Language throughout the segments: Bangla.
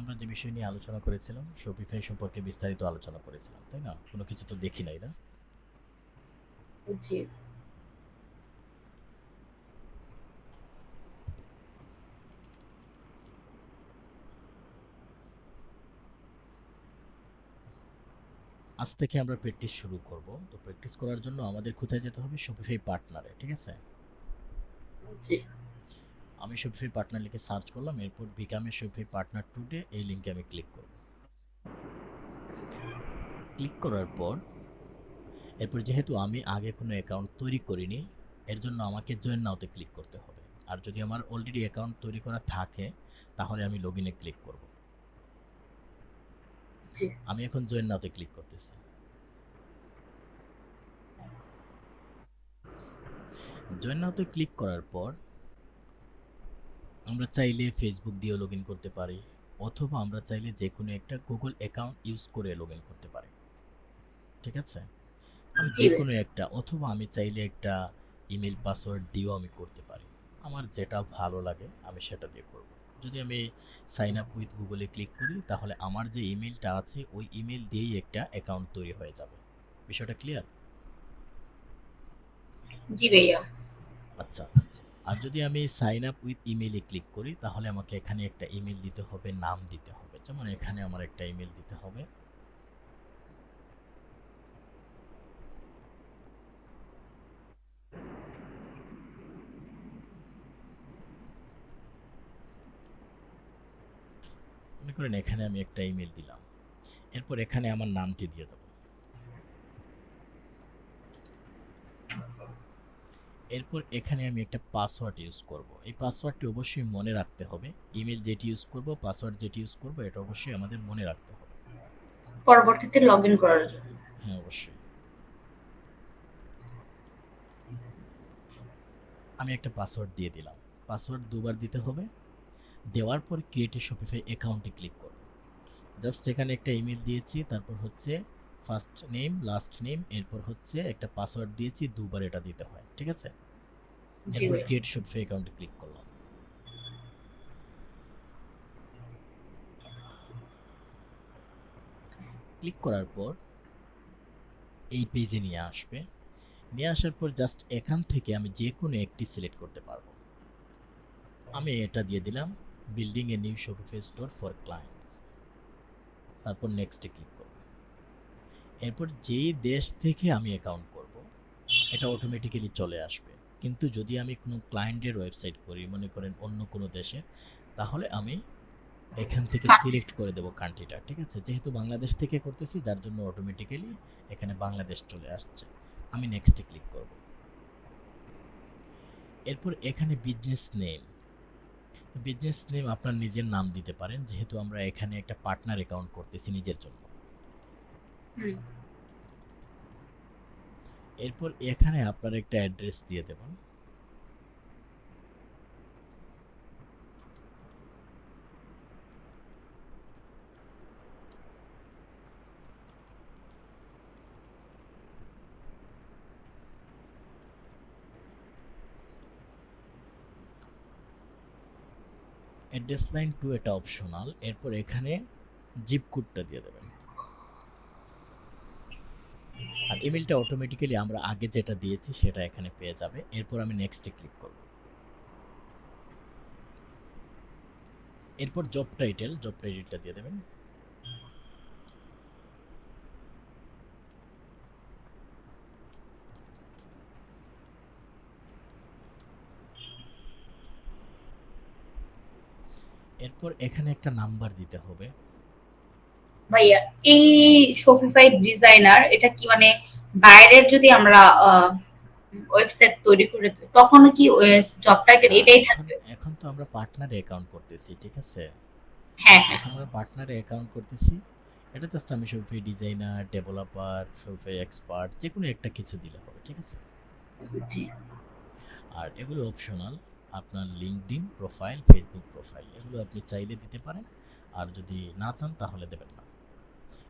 আমরা যে বিষয় নিয়ে আলোচনা করেছিলাম, শপিফাই সম্পর্কে বিস্তারিত আলোচনা করেছিলাম, তাই না? কোনো কিছু তো দেখি নাই, না? জি। আজ থেকে আমরা প্র্যাকটিস শুরু করব। তো প্র্যাকটিস করার জন্য আমাদের কোথায় যেতে হবে? শপিফাই পার্টনারে, ঠিক আছে? জি। আমি শপিফাই পার্টনার লিখে সার্চ করলাম, এরপর become a Shopify partner today এই লিঙ্কে আমি ক্লিক করব। ক্লিক করার পর এরপর যেহেতু আমি আগে কোনো অ্যাকাউন্ট তৈরি করিনি, এর জন্য আমাকে জয়েন নাওতে ক্লিক করতে হবে। আর যদি আমার অলরেডি অ্যাকাউন্ট তৈরি করা থাকে, তাহলে আমি লগইনে ক্লিক করব। জি। আমি এখন জয়েন নাওতে ক্লিক করতেছি। জয়েন নাওতে ক্লিক করার পর আমরা চাইলে ফেসবুক দিয়েও লগইন করতে পারি, অথবা আমরা চাইলে যে কোনো একটা গুগল অ্যাকাউন্ট ইউজ করে লগইন করতে পারি, ঠিক আছে? আমি জি যে ভাই। কোনো একটা, অথবা আমি চাইলে একটা ইমেল পাসওয়ার্ড দিয়েও আমি করতে পারি। আমার যেটা ভালো লাগে আমি সেটা দিয়ে করব। যদি আমি সাইন আপ উইথ গুগলে ক্লিক করি, তাহলে আমার যে ইমেলটা আছে ওই ইমেল দিয়েই একটা অ্যাকাউন্ট তৈরি হয়ে যাবে। বিষয়টা ক্লিয়ার? জি ভাইয়া। আচ্ছা। আর যদি আমি সাইন আপ উইথ ইমেইলে ক্লিক করি, তাহলে আমাকে এখানে একটা ইমেল দিতে হবে, নাম দিতে হবে। যেমন এখানে আমার একটা ইমেল দিতে হবে। মনে করেন এখানে আমি একটা ইমেল দিলাম। এরপর এখানে আমার নামটি দিয়ে দেব। এরপর এখানে আমি একটা পাসওয়ার্ড ইউজ করব। এই পাসওয়ার্ডটি অবশ্যই মনে রাখতে হবে। ইমেল যেটি ইউজ করব, পাসওয়ার্ড যেটি ইউজ করব, এটা অবশ্যই আমাদের মনে রাখতে হবে। পরবর্তীতে লগইন করার জন্য। হ্যাঁ, অবশ্যই। আমি একটা পাসওয়ার্ড দিয়ে দিলাম। পাসওয়ার্ড দুবার দিতে হবে। দেওয়ার পর ক্রিয়েট এ শপিফাই অ্যাকাউন্টে ক্লিক করব। জাস্ট এখানে একটা ইমেল দিয়েছি, তারপর হচ্ছে ফার্স্ট নেম, লাস্ট নেম, এরপর হচ্ছে একটা পাসওয়ার্ড দিয়েছি, দুবার এটা দিতে হয়, ঠিক আছে? জি এরপর ভাই। ক্রিয়েট শপিফাই অ্যাকাউন্টে ক্লিক করলাম। ক্লিক করার পর এই পেজে নিয়ে আসবে। নিয়ে আসার পর জাস্ট এখান থেকে আমি যে কোনো একটি সিলেক্ট করতে পারবো। আমি এটা দিয়ে দিলাম, building a new Shopify store for clients. তারপর নেক্সটে ক্লিক করব। এরপর যেই দেশ থেকে আমি অ্যাকাউন্ট করব, এটা অটোমেটিক্যালি চলে আসবে। কিন্তু যদি আমি কোনো ক্লায়েন্টের ওয়েবসাইট করি, মনে করেন অন্য কোনো দেশে, তাহলে আমি এখান থেকে সিলেক্ট করে দেব কান্ট্রিটা, ঠিক আছে? যেহেতু বাংলাদেশ থেকে করতেছি, যার জন্য অটোমেটিক্যালি এখানে বাংলাদেশ চলে আসছে। আমি নেক্সটে ক্লিক করব। এরপর এখানে বিজনেস নেম, বিজনেস নেম আপনার নিজের নাম দিতে পারেন, যেহেতু আমরা এখানে একটা পার্টনার অ্যাকাউন্ট করতেছি নিজের জন্য। হুম। এরপর এখানে আপনার একটা অ্যাড্রেস দিয়ে দেবেন। অ্যাড্রেস লাইন টু এটা অপশনাল। এরপর এখানে জিপ কোডটা দিয়ে দেবেন। আর ইমেলটা অটোমেটিক্যালি আমরা আগে যেটা দিয়েছি সেটা এখানে পেয়ে যাবে। এরপর আমি নেক্সটে ক্লিক করব। এরপর জব টাইটেলটা দিয়ে দেবেন। এরপর এখানে একটা নাম্বার দিতে হবে। ভাইয়া, এই শপিফাই ডিজাইনার এটা কি মানে বাইরের যদি আমরা ওয়েবসাইট তৈরি করে দিই, তখন কি জব টাইটেল না, এটাই এখন থাকবে? এখন তো আমরা পার্টনারে অ্যাকাউন্ট করতেছি, ঠিক আছে? হ্যাঁ, হ্যাঁ। এখন আমরা পার্টনারে অ্যাকাউন্ট করতেছি। এটা জাস্ট আমি Shopify designer, developer, Shopify expert যেকোনো একটা কিছু দিলে হবে, ঠিক আছে? জি। আর এগুলো অপশনাল। আপনার লিঙ্কডইন প্রোফাইল, ফেসবুক প্রোফাইল এগুলো আপনি চাইলে দিতে পারেন। আর যদি না চান তাহলে দেবেন না।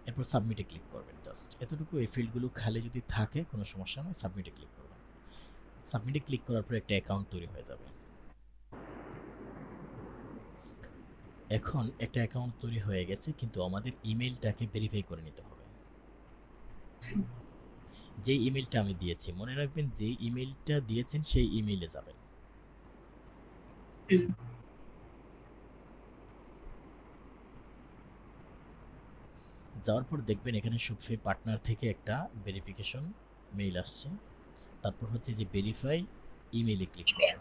এরপর সাবমিটে ক্লিক করবেন। জাস্ট এতটুকু, এই ফিল্ডগুলো খালি যদি থাকে কোনো সমস্যা নয়, সাবমিটে ক্লিক করবেন। সাবমিটে ক্লিক করার পর একটা অ্যাকাউন্ট তৈরি হয়ে যাবে। এখন একটা অ্যাকাউন্ট তৈরি হয়ে গেছে, কিন্তু আমাদের ইমেইলটাকে ভেরিফাই করে নিতে হবে। যে ইমেইলটা আমি দিয়েছি, মনে রাখবেন যে ইমেইলটা দিয়েছেন সেই ইমেইলে যাবেন। হুম, যাওয়ার পর দেখবেন এখানে শপিফাই পার্টনার থেকে একটা ভেরিফিকেশন মেইল আসছে। তারপর হচ্ছে যে ভেরিফাই ইমেইলে ক্লিক করবেন।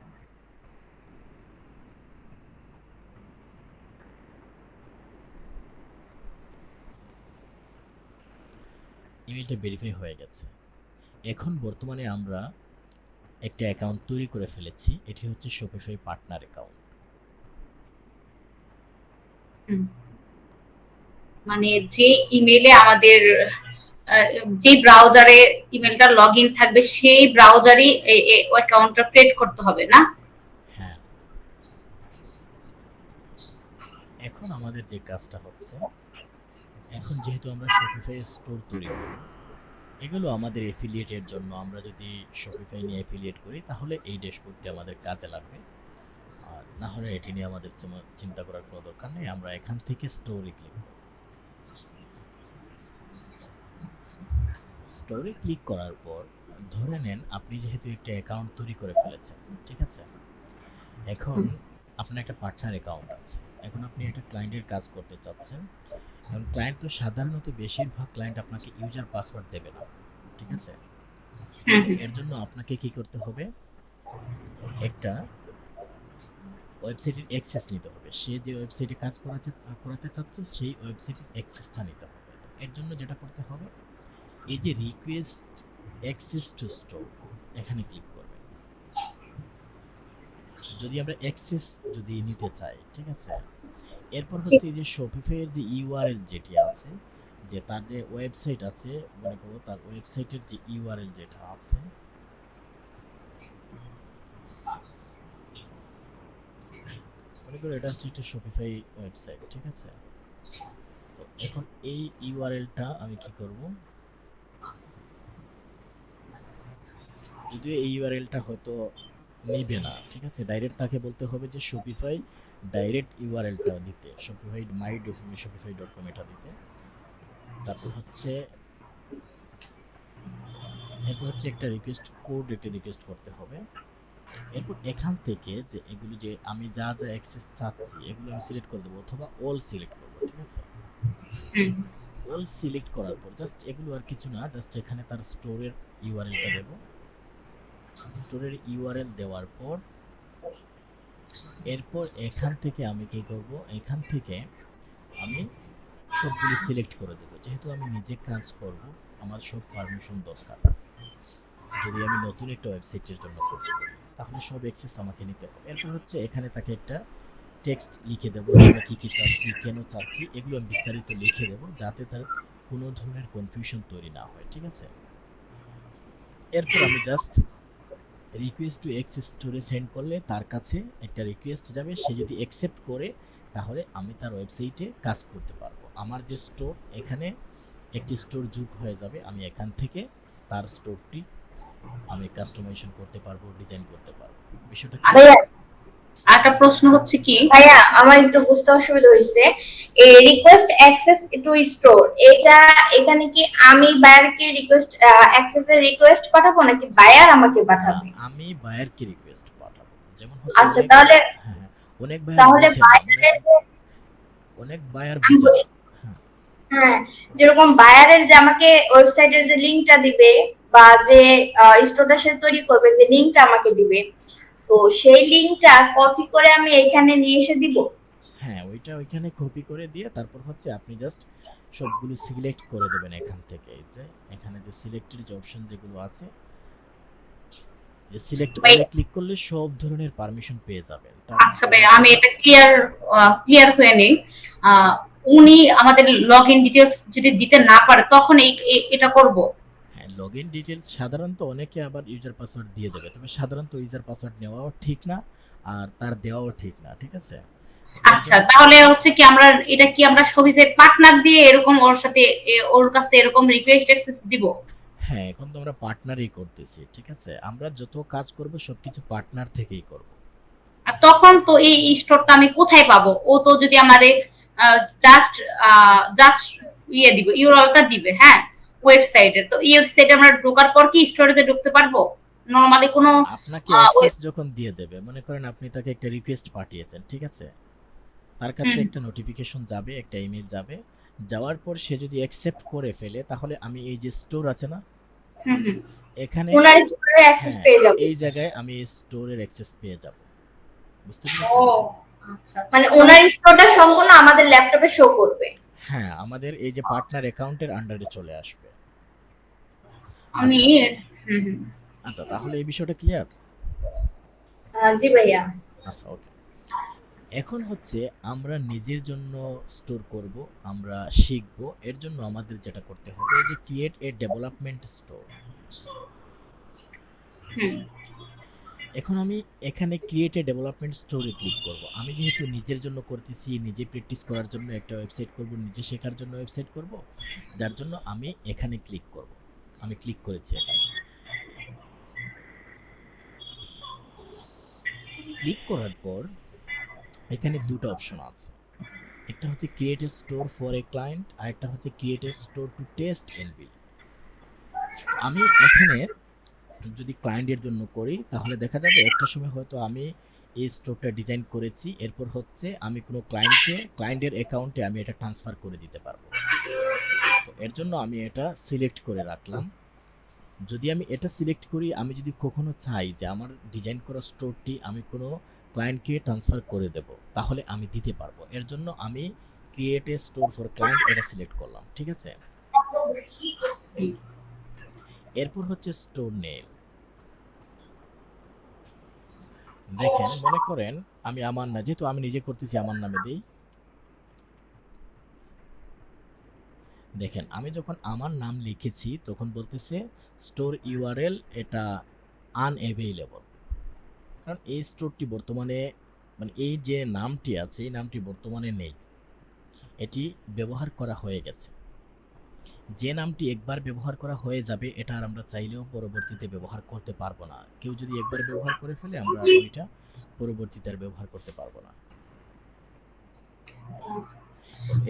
ইমেইলটা ভেরিফাই হয়ে গেছে। এখন বর্তমানে আমরা একটা অ্যাকাউন্ট তৈরি করে ফেলেছি, এটি হচ্ছে শপিফাই পার্টনার অ্যাকাউন্ট। হুম। মানে যে ইমেলে আমাদের আহ, যে ব্রাউজারে ইমেলটা লগ ইন থাকবে সেই ব্রাউজারই অ্যাকাউন্টটা ক্রিয়েট করতে হবে না? হ্যাঁ, এখন আমাদের যে কাজটা হচ্ছে, এখন যেহেতু আমরা শপিফাই স্টোর তৈরি করব, এগুলো আমাদের এফিলিয়েটের জন্য। আমরা যদি শপিফাই নিয়ে এফিলিয়েট করি তাহলে এই ড্যাশবোর্ডটি আমাদের কাজে লাগবে, আর না হলে এটি নিয়ে আমাদের চিন্তা করার কোনো দরকার নেই। আমরা এখান থেকে স্টোরে ক্লিক করব। স্টোরে ক্লিক করার পর ধরে নেন আপনি যেহেতু একটা অ্যাকাউন্ট তৈরি করে ফেলেছেন, ঠিক আছে? এখন আপনার একটা পার্টনার অ্যাকাউন্ট আছে। এখন আপনি একটা ক্লায়েন্টের কাজ করতে চাচ্ছেন। এখন ক্লায়েন্ট তো সাধারণত বেশিরভাগ ক্লায়েন্ট আপনাকে ইউজার পাসওয়ার্ড দেবে না, ঠিক আছে? হুম, হুম। এর জন্য আপনাকে কি করতে হবে, একটা ওয়েবসাইটের অ্যাক্সেস নিতে হবে। সে যে ওয়েবসাইটে কাজ করাতে চাচ্ছে সেই ওয়েবসাইটের অ্যাক্সেসটা নিতে হবে। এর জন্য যেটা করতে হবে, এই যে রিকোয়েস্ট অ্যাক্সেস টু স্টোর, এখানে ক্লিক করবেন। যদি আমরা অ্যাক্সেস যদি নিতে চাই, ঠিক আছে? এরপর হচ্ছে এই যে শপিফাই এর যে ইউআরএল যেটি আছে, যে তার যে ওয়েবসাইট আছে, মনে করো তার ওয়েবসাইটের যে ইউআরএল যেটা আছে, মনে করো এটা হচ্ছে একটা শপিফাই ওয়েবসাইট, ঠিক আছে? তো এখন এই ইউআরএলটা আমি কি করব, যদিও এই ইউআরএলটা হয়তো নেবে না, ঠিক আছে? ডাইরেক্ট তাকে বলতে হবে যে শপিফাই ডাইরেক্ট ইউআরএলটা দিতে, শপিফাই মাই শপিফাই ডট কম এটা দিতে। তারপর হচ্ছে এরপর হচ্ছে একটা রিকোয়েস্ট কোড, একটা রিকোয়েস্ট করতে হবে। এরপর এখান থেকে যে এগুলো যে আমি যা যা অ্যাক্সেস চাচ্ছি এগুলো আমি সিলেক্ট করে দেবো, অথবা অল সিলেক্ট করবো, ঠিক আছে? হুম। অল সিলেক্ট করার পর জাস্ট এগুলো আর কিছু না, জাস্ট এখানে তার স্টোরের ইউআরএলটা দেব। স্টোরের ইউআরএল দেওয়ার পর এরপর এখান থেকে আমি কি করব, এখান থেকে আমি সবগুলো সিলেক্ট করে দেবো। যেহেতু আমি নিজে কাজ করব, আমার সব পারমিশন দরকার। যদি আমি নতুন একটা ওয়েবসাইটের জন্য কাজ করি তাহলে সব অ্যাক্সেস আমাকে নিতে হবে। এরপর হচ্ছে এখানে তাকে একটা টেক্সট লিখে দেবো, আমরা কি কি চাচ্ছি, কেন চাচ্ছি, এগুলো আমি বিস্তারিত লিখে দেবো, যাতে তার কোনো ধরনের কনফিউশন তৈরি না হয়, ঠিক আছে? এরপর আমি জাস্ট রিকোয়েস্ট টু অ্যাক্সেস স্টোরে সেন্ড করলে তার কাছে একটা রিকোয়েস্ট যাবে। সে যদি অ্যাকসেপ্ট করে তাহলে আমি তার ওয়েবসাইটে কাজ করতে পারবো। আমার যে স্টোর, এখানে একটি স্টোর যোগ হয়ে যাবে। আমি এখান থেকে তার স্টোরটি আমি কাস্টমাইজেশন করতে পারবো, ডিজাইন করতে পারবো। বিষয়টা ক্লিয়ার? ভাইয়া, আরেকটা প্রশ্ন হচ্ছে কি, ভাইয়া আমার একটু বুঝতে অসুবিধা হয়েছে। এই রিকোয়েস্ট অ্যাক্সেস টু স্টোর, এটা এখানে কি আমি বায়ারকে রিকোয়েস্ট অ্যাক্সেস এর রিকোয়েস্ট পাঠাবো নাকি বায়ার আমাকে পাঠাবে? আমি বায়ারকে রিকোয়েস্ট পাঠাবো। যেমন হচ্ছে আচ্ছা অনেক, তাহলে হ্যাঁ, হ্যাঁ, অনেক বায়ার তাহলে বুঝে না, মানে বায়ারের অনেক বায়ার আমি বুঝে বলি, না। হ্যাঁ, হ্যাঁ, যেরকম বায়ারের যে আমাকে ওয়েবসাইটের যে লিংকটা দিবে বা যে স্টোরটা সে তৈরি করবে যে লিংকটা আমাকে দিবে, তো সেই লিংকটা কপি করে আমি এখানে নিয়ে এসে দিব। হ্যাঁ, ওইটা ওইখানে কপি করে দিয়ে তারপর হচ্ছে আপনি জাস্ট সবগুলো সিলেক্ট করে দেবেন এখান থেকে। এই যে এখানে যে সিলেক্টের যে অপশন যেগুলো আছে, যে সিলেক্ট ভাই? অলে ক্লিক করলে সব ধরনের পারমিশন পেয়ে যাবেন। আচ্ছা ভাই, আমি এটা ক্লিয়ার হয়ে নেই। আহ, উনি আমাদের লগ ইন ডিটেলস যদি দিতে না পারে তখন এটা করব? হ্যাঁ, লগইন ডিটেইলস সাধারণত অনেকে আবার ইউজার পাসওয়ার্ড দিয়ে দেবে, তবে সাধারণত ইউজার পাসওয়ার্ড নেওয়াও ঠিক না, আর তার দেওয়াও ঠিক না, ঠিক আছে? এর আচ্ছা, জন্য তাহলে হচ্ছে কি আমরা এটা কি আমরা শপিফাই পার্টনার দিয়ে এরকম ওর সাথে ওর কাছে এরকম রিকোয়েস্ট অ্যাক্সেস দিব? হ্যাঁ, এখন তো আমরা পার্টনারই করতেছি, ঠিক আছে? আমরা যত কাজ করব সবকিছু পার্টনার থেকেই করব। আর তখন তো এই স্টোরটা আমি কোথায় পাবো? ও তো যদি আমারে জাস্ট জাস্ট দিবে, ইউআরএলটা দিবে, হ্যাঁ, ওয়েবসাইটে। তো এই ওয়েবসাইটে আমরা ঢোকার পর কি স্টোরেতে ঢুকতে পারবো? নরমালি কোনো আপনাকে অ্যাক্সেস যখন দিয়ে দেবে, মনে করেন আপনি তাকে একটা রিকোয়েস্ট পাঠিয়েছেন, ঠিক আছে? তার কাছে হুম একটা নোটিফিকেশন যাবে, একটা ইমেল যাবে। যাওয়ার পর সে যদি অ্যাকসেপ্ট করে ফেলে, তাহলে আমি এই যে স্টোর আছে না, হুম হুম এখানে, ওনার স্টোরের অ্যাক্সেস হ্যাঁ, পেয়ে যাবো। এই জায়গায় আমি স্টোরের অ্যাক্সেস পেয়ে যাব। বুঝতে ও পেরেছেন? আচ্ছা আচ্ছা। মানে ওনার স্টোরটা সম্পূর্ণ আমাদের ল্যাপটপে শো করবে। হ্যাঁ, আমাদের এই যে পার্টনার অ্যাকাউন্টের আন্ডারে চলে আসবে। আমি আচ্ছা, হুম হুম আচ্ছা, তাহলে এই বিষয়টা ক্লিয়ার? জি ভাইয়া। আচ্ছা, ওকে। এখন হচ্ছে আমরা নিজের জন্য স্টোর করব, আমরা শিখব। এর জন্য আমাদের যেটা করতে হবে, এই যে ক্রিয়েট এ ডেভেলপমেন্ট স্টোর। হুম এখন আমি এখানে ক্রিয়েট এ ডেভেলপমেন্ট স্টোরে ক্লিক করব। আমি যেহেতু নিজের জন্য করতেছি, নিজে প্র্যাকটিস করার জন্য একটা ওয়েবসাইট করব, নিজে শেখার জন্য ওয়েবসাইট করব, যার জন্য আমি এখানে ক্লিক করব। আমি ক্লিক করেছি এখানে। ক্লিক করার পর এখানে দুটো অপশন আছে। একটা হচ্ছে create a store for a client, আর একটা হচ্ছে create a store to test and build. আমি এখানে যদি ক্লায়েন্টের জন্য করি, তাহলে দেখা যাবে একটা সময় হয়তো আমি এই স্টোরটা ডিজাইন করেছি, এরপর হচ্ছে আমি কোনো ক্লায়েন্টের অ্যাকাউন্টে আমি এটা ট্রান্সফার করে দিতে পারবো। তো এর জন্য আমি এটা সিলেক্ট করে রাখলাম। যদি আমি এটা সিলেক্ট করি, আমি যদি কখনো চাই যে আমার ডিজাইন করা স্টোরটি আমি কোনো ক্লায়েন্টকে ট্রান্সফার করে দেব, তাহলে আমি দিতে পারবো। এর জন্য আমি create a store for client এটা সিলেক্ট করলাম, ঠিক আছে? এরপর হচ্ছে স্টোর নেম। দেখেন, মনে করেন আমি আমার না, যেহেতু আমি নিজে করতেছি, আমার নামে দেই। দেখেন, আমি যখন আমার নাম লিখেছি তখন বলতেছে স্টোর ইউআরএল এটা আনঅ্যাভেইলেবল। কারণ এই স্টোরটি বর্তমানে, মানে এই যে নামটি আছে, এই নামটি বর্তমানে নেই, এটি ব্যবহার করা হয়ে গেছে। যে নামটি একবার ব্যবহার করা হয়ে যাবে, এটা আর আমরা চাইলেও পরবর্তীতে ব্যবহার করতে পারবো না। কেউ যদি একবার ব্যবহার করে ফেলে, আমরা আর ওইটা পরবর্তীতে আর ব্যবহার করতে পারবো না।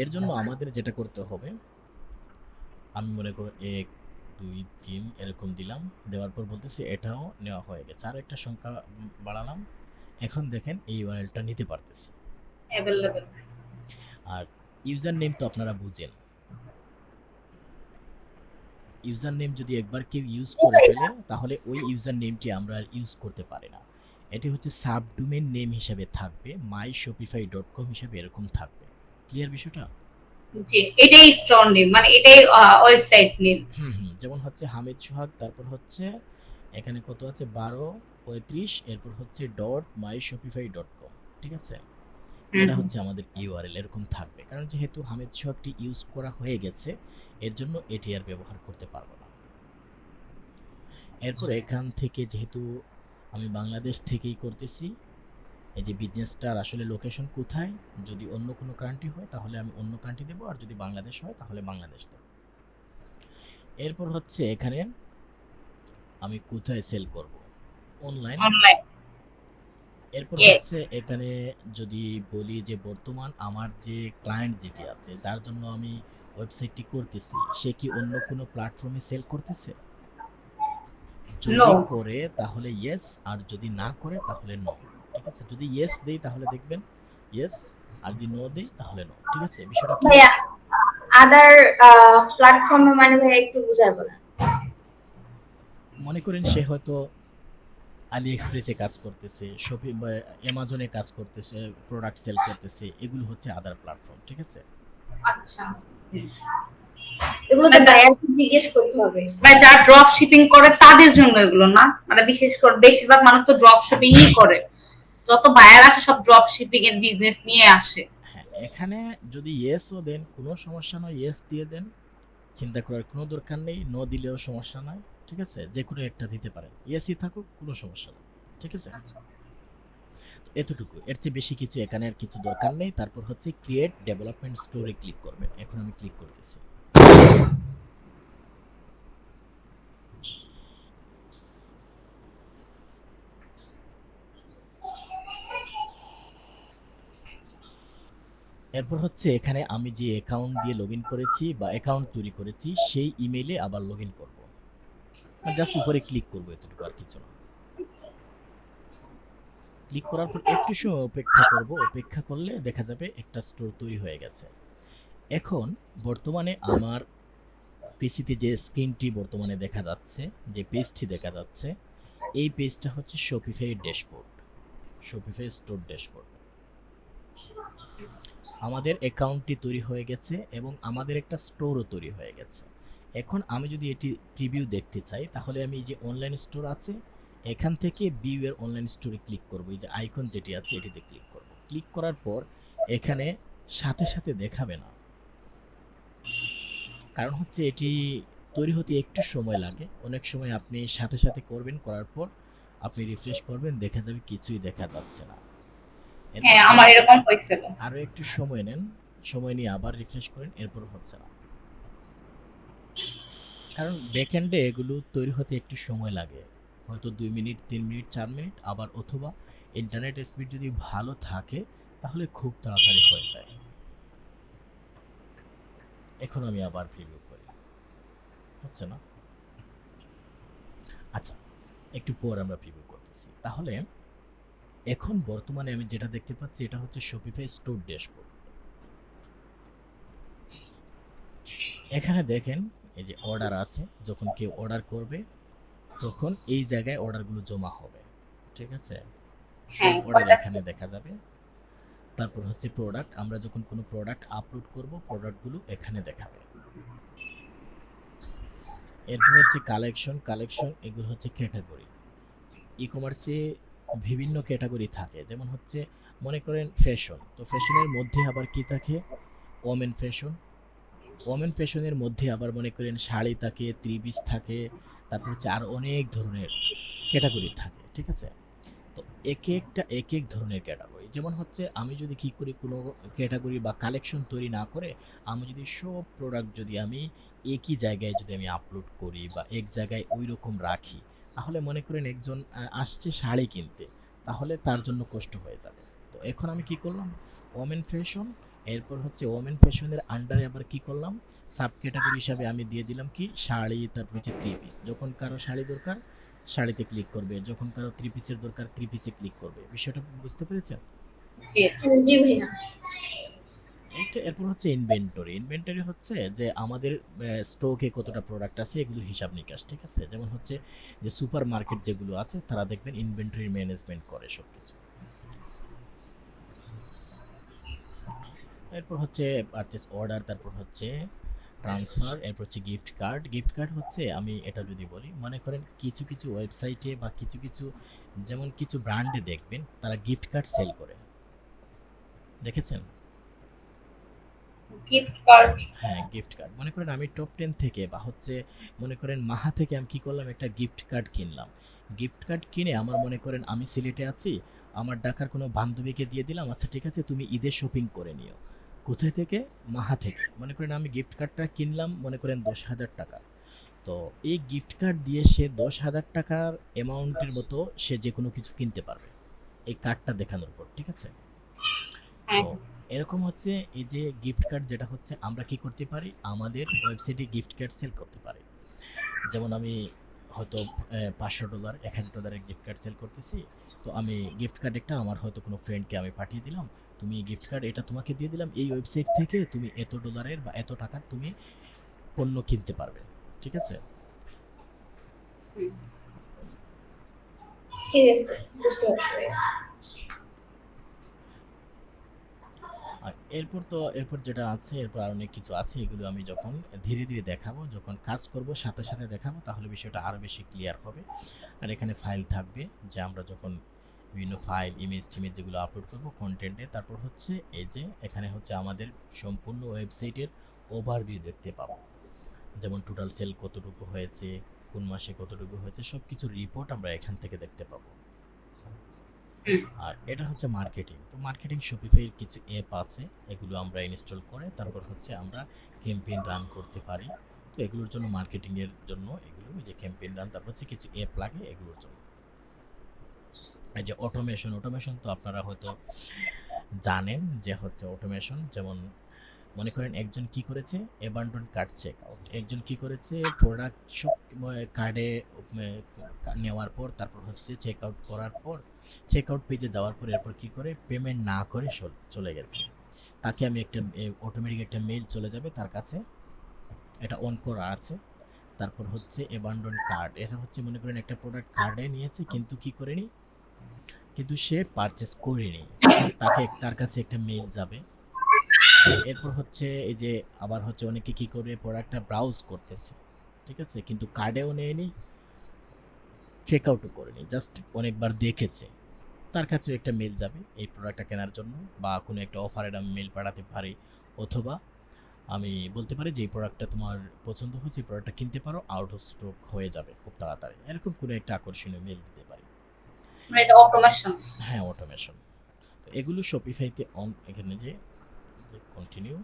এর জন্য আমাদের যেটা করতে হবে, আমি মনে করো 1 2 3 এরকম দিলাম। দেওয়ার পর বলতেছি এটাও নেওয়া হয়ে গেছে। আর একটা সংখ্যা বাড়ালাম। এখন দেখেন এই ইউআরএলটা নিতে পারতেছি। অ্যাভেলেবল। আর ইউজার নেম তো আপনারা বুঝেন। ইউজার নেম যদি একবার কেউ ইউজ করে ফেলে, তাহলে ওই ইউজার নেমটি আমরা আর ইউজ করতে পারি না। এটি হচ্ছে সাবডোমেইন নেম হিসেবে থাকবে, myshopify.com হিসেবে এরকম থাকবে। ক্লিয়ার বিষয়টা? জি, এটাই স্টোর নেম, মানে এটাই ওয়েবসাইট নেম। যেমন হচ্ছে হামিদ সোহাগ, তারপর হচ্ছে এখানে কত আছে 12 35, এরপর হচ্ছে .myshopify.com, ঠিক আছে? এটা হচ্ছে আমাদের ইউআরএল, এরকম থাকবে। কারণ যেহেতু হামিদ সোহাগটি ইউজ করা হয়ে গেছে, এর জন্য এটি আর ব্যবহার করতে পারবো না। এরপর এখান থেকে যেহেতু আমি বাংলাদেশ থেকেই করতেছি, এই যে বিজনেসটার আসলে লোকেশন কোথায়, যদি অন্য কোনো কান্ট্রি হয় তাহলে আমি অন্য কান্ট্রি দেবো, আর যদি বাংলাদেশ হয় তাহলে বাংলাদেশ দেবো। এরপর হচ্ছে এখানে আমি কোথায় সেল করব, অনলাইন। অনলাইন। এরপর ইয়েস। হচ্ছে এখানে যদি বলি যে বর্তমান আমার যে ক্লায়েন্ট যেটি আছে, যার জন্য আমি ওয়েবসাইটটি করতেছি, সে কি অন্য কোনো প্ল্যাটফর্মে সেল করতেছে? যদি নো। করে তাহলে ইয়েস, আর যদি না করে তাহলে নো। ঠিক আছে? যদি ইয়েস দেই তাহলে দেখবেন ইয়েস, আর যদি নো দেই তাহলে নো। ঠিক আছে? বিষয়টা কি? ভাইয়া আদার প্ল্যাটফর্মে মানে ভাইয়া একটু বুঝার বলেন। মনে করেন সে হয়তো আলি এক্সপ্রেসে কাজ করতেছে, শপি বা অ্যামাজনে কাজ করতেছে, প্রোডাক্ট সেল করতেছে, এগুলো হচ্ছে আদার প্ল্যাটফর্ম। ঠিক আছে? আচ্ছা, এগুলো তো ভাইয়াকে জিজ্ঞেস করতে হবে। বা যারা ড্রপ শিপিং করে তাদের জন্য এগুলো না, মানে বিশেষ করে বেশিরভাগ মানুষ তো ড্রপ শিপিংই করে। যত বায়ার আসে সব ড্রপ শিপিং এর বিজনেস নিয়ে আসে। হ্যাঁ, এখানে যদি ইয়েসও দেন কোনো সমস্যা নয়, ইয়েস দিয়ে দেন, চিন্তা করার কোনো দরকার নেই। নো দিলেও সমস্যা নাই। ঠিক আছে? যে কোনো একটা দিতে পারেন, ইয়েসই থাকুক, কোনো সমস্যা নেই। ঠিক আছে? আচ্ছা। এতটুকু, এর চেয়ে বেশি কিছু এখানে আর কিছু দরকার নেই। তারপর হচ্ছে ক্রিয়েট ডেভেলপমেন্ট স্টোরে ক্লিক করবেন। এখন আমি ক্লিক করতেছি। এরপর হচ্ছে এখানে আমি যে অ্যাকাউন্ট দিয়ে লগ ইন করেছি বা অ্যাকাউন্ট তৈরি করেছি সেই ইমেইলে আবার লগ ইন করবো, জাস্ট উপরে ক্লিক করবো, এতটুকু আর কিছু না। ক্লিক করার পর একটু সময় অপেক্ষা করব, অপেক্ষা করলে দেখা যাবে একটা স্টোর তৈরি হয়ে গেছে। এখন বর্তমানে আমার পিসিতে যে স্ক্রিনটি বর্তমানে দেখা যাচ্ছে, যে পেজটি দেখা যাচ্ছে, এই পেজটা হচ্ছে Shopify dashboard, Shopify store dashboard. আমাদের অ্যাকাউন্টটি তৈরি হয়ে গেছে এবং আমাদের একটা স্টোরও তৈরি হয়ে গেছে। এখন আমি যদি এটি প্রিভিউ দেখতে চাই, তাহলে আমি এই যে অনলাইন স্টোর আছে, এখান থেকে ভিউ এর অনলাইন স্টোরে ক্লিক করব। এই যে আইকন যেটি আছে এটিতে ক্লিক করব। ক্লিক করার পর এখানে সাথে সাথে দেখাবে না, কারণ হচ্ছে এটি তৈরি হতে একটু সময় লাগে। অনেক সময় আপনি সাথে সাথে করবেন, করার পর আপনি রিফ্রেশ করবেন, দেখা যাবে কিছুই দেখা যাচ্ছে না। হ্যাঁ, আমার এরকম হয়েছিল। আরো একটু সময় নেন, সময় নিয়ে আবার রিফ্রেশ করেন, এরপর হচ্ছে না। কারণ ব্যাকএন্ডে এগুলো তৈরি হতে একটু সময় লাগে, হয়তো 2 মিনিট, 3 মিনিট, 4 মিনিট, আবার অথবা ইন্টারনেট স্পিড যদি ভালো থাকে তাহলে খুব তাড়াতাড়ি হয়ে যায়। এখন আমি আবার প্রিভিউ করি, হচ্ছে না। আচ্ছা, একটু পর আমরা প্রিভিউ করতেছি। তাহলে এখন বর্তমানে আমি যেটা দেখতে পাচ্ছি এটা হচ্ছে শপিফাই স্টোর ড্যাশবোর্ড। এখানে দেখেন এই যে অর্ডার আছে, যখন কেউ অর্ডার করবে তখন এই জায়গায় অর্ডারগুলো জমা হবে, ঠিক আছে। সব হ্যাঁ, অর্ডার ওটা এখানে দেখা যাবে। তারপর হচ্ছে প্রোডাক্ট, আমরা যখন কোনো প্রোডাক্ট আপলোড করব প্রোডাক্টগুলো এখানে দেখাবে। এরপর হচ্ছে কালেকশন, কালেকশন এগুলো হচ্ছে ক্যাটাগরি। ই কমার্সে বিভিন্ন ক্যাটাগরি থাকে, যেমন হচ্ছে মনে করেন ফ্যাশন, তো ফ্যাশনের মধ্যে আবার কি থাকে, ওমেন ফ্যাশন। ওমেন ফ্যাশনের মধ্যে আবার মনে করেন শাড়ি থাকে, থ্রি পিস থাকে, তারপর হচ্ছে আর অনেক ধরনের ক্যাটাগরি থাকে, ঠিক আছে। তো একে একটা এক এক ধরনের ক্যাটাগরি। যেমন হচ্ছে আমি যদি কি করি, কোনো ক্যাটাগরি বা কালেকশন তৈরি না করে আমি যদি সব প্রোডাক্ট যদি আমি একই জায়গায় যদি আমি আপলোড করি বা এক জায়গায় ওই রকম রাখি, তাহলে মনে করেন একজন আসছে শাড়ি কিনতে, তাহলে তার জন্য কষ্ট হয়ে যাবে। তো এখন আমি কি করলাম, ওমেন ফ্যাশন, এরপর হচ্ছে ওমেন ফ্যাশনের আন্ডারে আবার কি করলাম, সাব ক্যাটাগরি হিসাবে আমি দিয়ে দিলাম কি শাড়ি, তারপর হচ্ছে থ্রি পিস। যখন কারো শাড়ি দরকার শাড়িতে ক্লিক করবে, যখন কারো থ্রি পিসের দরকার থ্রি পিসে ক্লিক করবে। বিষয়টা বুঝতে পেরেছেন? জি। জি ভাইয়া। এইটা। এরপর হচ্ছে ইনভেন্টরি। ইনভেন্টরি হচ্ছে যে আমাদের স্টকে কতটা প্রোডাক্ট আছে এগুলোর হিসাব নিকাশ, ঠিক আছে। যেমন হচ্ছে যে সুপার মার্কেট যেগুলো আছে তারা দেখবেন ইনভেন্টরি ম্যানেজমেন্ট করে সবকিছু। এরপর হচ্ছে পারচেজ অর্ডার, তারপর হচ্ছে ট্রান্সফার, এরপর হচ্ছে গিফট কার্ড। গিফট কার্ড হচ্ছে আমি এটা যদি বলি, মনে করেন কিছু কিছু ওয়েবসাইটে বা কিছু কিছু যেমন কিছু ব্র্যান্ডে দেখবেন তারা গিফট কার্ড সেল করে, দেখেছেন? Gift card. হ্যাঁ, গিফট কার্ড। মনে করেন আমি টপ 10 থেকে বা হচ্ছে মনে করেন মাহা থেকে আমি কি করলাম, একটা গিফট কার্ড কিনলাম। গিফট কার্ড কিনে আমার মনে করেন আমি সিলেটে আছি, আমার ঢাকার কোনো বান্ধবীকে দিয়ে দিলাম, আচ্ছা ঠিক আছে তুমি ঈদে শপিং করে নিও। কোথায় থেকে? মাহা থেকে। মনে করেন আমি গিফট কার্ডটা কিনলাম মনে করেন 10,000 টাকা। তো এই গিফট কার্ড দিয়ে সে 10,000 টাকার অ্যামাউন্টের মতো সে যে কোনো কিছু কিনতে পারবে এই কার্ডটা দেখানোর পর, ঠিক আছে। হ্যাঁ, তো এরকম হচ্ছে এই যে গিফট কার্ড যেটা হচ্ছে আমরা কি করতে পারি, আমাদের ওয়েবসাইটে গিফট কার্ড সেল করতে পারি। যেমন আমি হয়তো $500 $1000 গিফট কার্ড সেল করতেছি। তো আমি গিফট কার্ড একটা আমার হয়তো কোনো ফ্রেন্ডকে আমি পাঠিয়ে দিলাম, তুমি গিফট কার্ড এটা তোমাকে দিয়ে দিলাম, এই ওয়েবসাইট থেকে তুমি এত ডলারের বা এত টাকার তুমি পণ্য কিনতে পারবে, ঠিক আছে। হুম। ঠিক আছে, বুঝতে পারছি ভাইয়া। আর এরপর যেটা আছে, এরপর আর অনেক কিছু আছে, এগুলো আমি যখন ধীরে ধীরে দেখাবো, যখন কাজ করব সাথে সাথে দেখাবো, তাহলে বিষয়টা আরো বেশি ক্লিয়ার হবে। আর এখানে ফাইল থাকবে, যে আমরা যখন বিভিন্ন ফাইল, ইমেজ টিমেজ যেগুলো আপলোড করবো কন্টেন্টে। তারপর হচ্ছে এই যে এখানে হচ্ছে আমাদের সম্পূর্ণ ওয়েবসাইটের ওভারভিউ দেখতে পাবো, যেমন টোটাল সেল কতটুকু হয়েছে, কোন মাসে কতটুকু হয়েছে, সব কিছুর রিপোর্ট আমরা এখান থেকে দেখতে পাবো। আর এটা হচ্ছে মার্কেটিং। তো মার্কেটিং শপিফাইয়ের কিছু অ্যাপ আছে, এগুলো আমরা ইনস্টল করে তারপর হচ্ছে আমরা ক্যাম্পেইন রান করতে পারি। তো এগুলোর জন্য মার্কেটিং এর জন্য এগুলো যে ক্যাম্পেইন রান, তারপর হচ্ছে কিছু অ্যাপ লাগে এগুলোর জন্য। এই যে অটোমেশন তো আপনারা হয়তো জানেন যে হচ্ছে অটোমেশন, যেমন মনে করেন একজন কি করেছে অ্যাবান্ডন কার্ড চেক আউট, একজন কি করেছে প্রোডাক্ট সব কার্ডে নেওয়ার পর তারপর হচ্ছে চেক আউট করার পর চেক আউট পেজে যাওয়ার পর এরপর কি করে পেমেন্ট না করে চলে গেছে, তাকে আমি একটা অটোমেটিক একটা মেইল চলে যাবে তার কাছে, এটা অন করা আছে। তারপর হচ্ছে অ্যাবান্ডন কার্ড, এটা হচ্ছে মনে করেন একটা প্রোডাক্ট কার্ডে নিয়েছে কিন্তু কি করেনি, কিন্তু সে পারচেস করেনি, তাকে তার কাছে একটা মেইল যাবে। এরপর হচ্ছে এই যে আবার হচ্ছে অনেকে কি করে প্রোডাক্টটা ব্রাউজ করতেছে, ঠিক আছে, কিন্তু কার্ডেও নেয়নি, চেক আউটও করেনি, জাস্ট অনেকবার দেখেছে, তার কাছেও একটা মেল যাবে এই প্রোডাক্টটা কেনার জন্য, বা কোনো একটা অফারের আমি মেল পাঠাতে পারি, অথবা আমি বলতে পারি যে এই প্রোডাক্টটা তোমার পছন্দ হয়েছে, এই প্রোডাক্টটা কিনতে পারো, আউট অফ স্টক হয়ে যাবে খুব তাড়াতাড়ি, এরকম কোনো একটা আকর্ষণীয় মেল দিতে পারি। মানে এটা অটোমেশন। হ্যাঁ, অটোমেশন। তো এগুলো শপিফাইতে অন, এখানে যে কন্টিনিউ,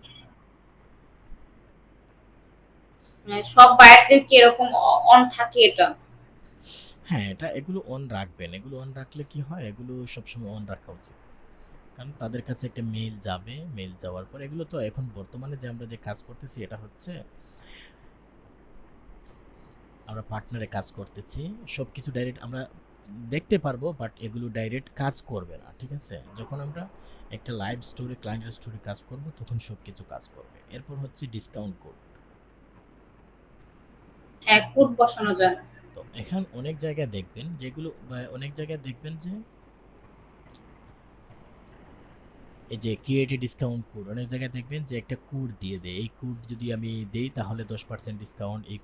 মানে সব বায়ারদের কি এরকম অন থাকে এটা? হ্যাঁ, এটা এগুলো অন রাখবেন, এগুলো অন রাখলে কি হয়, এগুলো সবসময় অন রাখা উচিত, কারণ তাদের কাছে একটা মেইল যাবে, মেইল যাওয়ার পর এগুলো তো এখন বর্তমানে যে আমরা যে কাজ করতেছি এটা হচ্ছে আমরা পার্টনারে কাজ করতেছি, সব কিছু ডাইরেক্ট আমরা দেখতে পারবো, বাট এগুলো ডাইরেক্ট কাজ করবে না, ঠিক আছে, যখন আমরা একটা লাইভ স্টোরে ক্লায়েন্টের স্টোরে কাজ করব তখন সব কিছু কাজ করবে। এরপর হচ্ছে ডিসকাউন্ট কোড। হ্যাঁ, কোড বসানো যায়। তো এখন অনেক জায়গায় দেখবেন যেগুলো অনেক জায়গায় দেখবেন যে এই যে ক্রিয়েট ডিসকাউন্ট কোড, অনেক জায়গায় দেখবেন যে একটা কোড দিয়ে দেয়, এই কোড যদি আমি দেই তাহলে 10% ডিসকাউন্ট, এই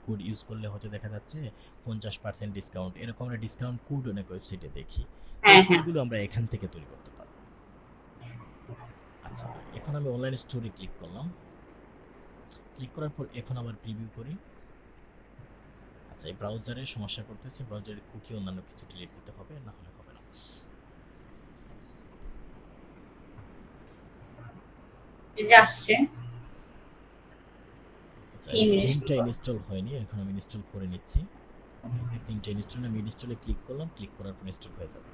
কোড ইউজ করলে হয়তো দেখা যাচ্ছে 50% ডিসকাউন্ট, এরকম আমরা ডিসকাউন্ট কোড অনেক ওয়েবসাইটে দেখি, এই হ্যাঁ হ্যাঁ। কোডগুলো আমরা এখান থেকে তৈরি করতে পারবো। আচ্ছা, এখন আমি অনলাইন স্টোরে ক্লিক করলাম, ক্লিক করার পর এখন আবার প্রিভিউ করি। আচ্ছা, এই ব্রাউজারে সমস্যা করতেছে, ব্রাউজারের কুকি অন্যান্য কিছু ডিলিট দিতে হবে, না হলে হবে না। এই যে আসছে আচ্ছা, থিম থিমটা ইনস্টল। ইনস্টল হয়নি, এখন আমি ইনস্টল করে নিচ্ছি। এই যে থিমটা ইনস্টল, আমি ইনস্টলে ক্লিক করলাম, ক্লিক করার পর ইনস্টল হয়ে যাবে।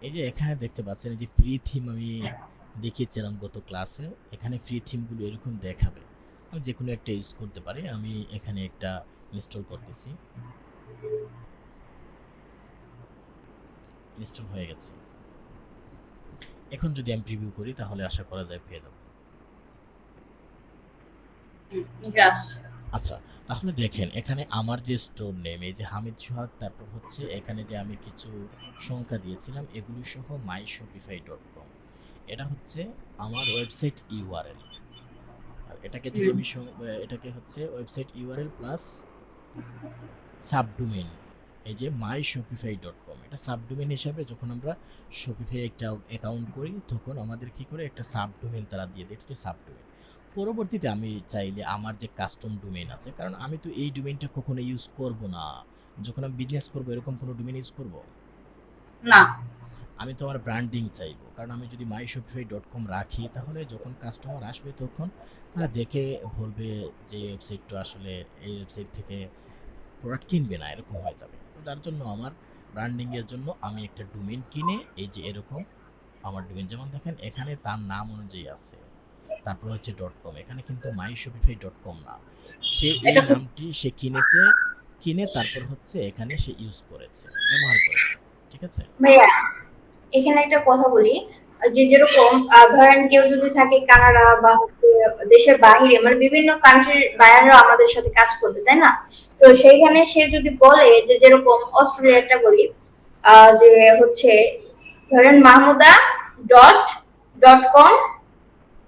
এই যে এখানে দেখতে পাচ্ছেন এই যে ফ্রি থিম আমি দেখিয়েছিলাম গত ক্লাসে, এখানে ফ্রি থিমগুলো এরকম দেখাবে, আমি যে কোনো একটা ইউজ করতে পারি, আমি এখানে একটা ইনস্টল করতেছি, ইনস্টল হয়ে গেছে। এখন যদি আমি প্রিভিউ করি তাহলে আশা করা যায় পেয়ে যাব। এই যে আসছে। আচ্ছা, তাহলে দেখেন এখানে আমার যে স্টোর নেম এই যে হামিদ সোহাগ, তারপর হচ্ছে এখানে যে আমি কিছু সংখ্যা দিয়েছিলাম এগুলো সহ myshopify.com, এটা হচ্ছে আমার ওয়েবসাইট ইউআরএল, আর এটাকে যদি আমি এটাকে হচ্ছে ওয়েবসাইট ইউআরএল প্লাস সাবডোমেইন, এই যে myshopify.com, এটা সাবডোমেইন হিসাবে যখন আমরা শপিফাই একটা অ্যাকাউন্ট করি তখন আমাদের কি করে একটা সাবডোমেইন তারা দিয়ে দেয়, এটা হচ্ছে সাবডোমেইন। পরবর্তীতে আমি চাইলে আমার যে কাস্টম ডোমেইন আছে, কারণ আমি তো এই ডোমেইনটা কখনো ইউজ করব না, যখন আমি বিজনেস করব এরকম কোনো ডোমেইন ইউজ করব না। আমি তো আমার ব্র্যান্ডিং চাইবো, কারণ আমি যদি myshopify.com রাখি তাহলে যখন কাস্টমার আসবে তখন তারা দেখে বলবে যে ওয়েবসাইটটা আসলে এই ওয়েবসাইট থেকে প্রোডাক্ট কিনবে না, এরকম হয়ে যাবে। তো তার জন্য আমার ব্র্যান্ডিং এর জন্য আমি একটা ডোমেইন কিনে, এই যে এরকম আমার ডোমেইন যেমন দেখেন এখানে তার নাম অনুযায়ী আছে, তারপর হচ্ছে .com, এখানে কিন্তু myshopify.com না, সে এই নামটি সে কিনেছে, কিনে তারপর হচ্ছে এখানে সে ইউজ করেছে, ব্যবহার করেছে, ঠিক আছে ভাইয়া এখানে একটা কথা বলি, যে যেরকম ধরেন কেউ যদি থাকে কানাডা বা হচ্ছে দেশের বাহিরে, মানে বিভিন্ন কান্ট্রির বায়াররা আমাদের সাথে কাজ করবে, তাই না? তো সেইখানে সে যদি বলে যে যেরকম অস্ট্রেলিয়াটা বলি, যে হচ্ছে ধরেন মাহমুদা ডট ডট কম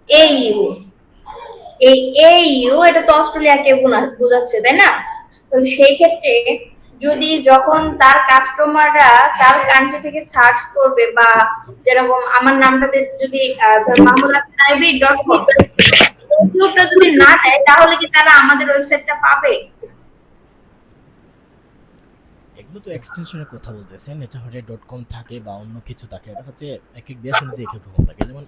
এইউ, এই এইউ এটা তো অস্ট্রেলিয়াকে বোঝাচ্ছে, তাই না? তো সেই ক্ষেত্রে যদি যখন তার কাস্টমাররা তার কান্ট্রি থেকে সার্চ করবে, বা যেরকম আমার নামটা যদি mahmudataibbi.com ইউটা যদি না দেয় তাহলে কি তারা আমাদের ওয়েবসাইটটা পাবে? এগুলো তো এক্সটেনশনের কথা বলতেছেন, এটা হচ্ছে .com থাকে বা অন্য কিছু থাকে, এটা হচ্ছে এক এক দেশ অনুযায়ী এক এক রকম থাকে, যেমন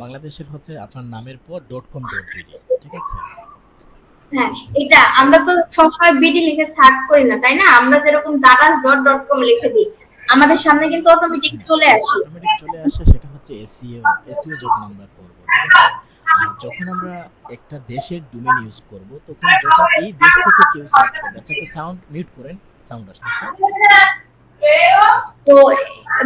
বাংলাদেশের হচ্ছে আপনার নামের পর .com.bd, ঠিক আছে, হ্যাঁ, এটা আমরা তো সবসময় বিডি লিখে সার্চ করি না, তাই না? আমরা যেরকম daras.com লিখে দিই, আমাদের সামনে কিন্তু অটোমেটিক হ্যাঁ, চলে আসে। অটোমেটিক চলে আসে, সেটা হচ্ছে এসইও। এসইও যখন আমরা করব, ঠিক আছে? আর যখন আমরা একটা দেশের ডোমেইন ইউজ করব, তখন যখন এই দেশ থেকে কেউ সার্চ করবে, আচ্ছা একটু সাউন্ড মিউট করেন, সাউন্ড আসতেছে। আচ্ছা, তো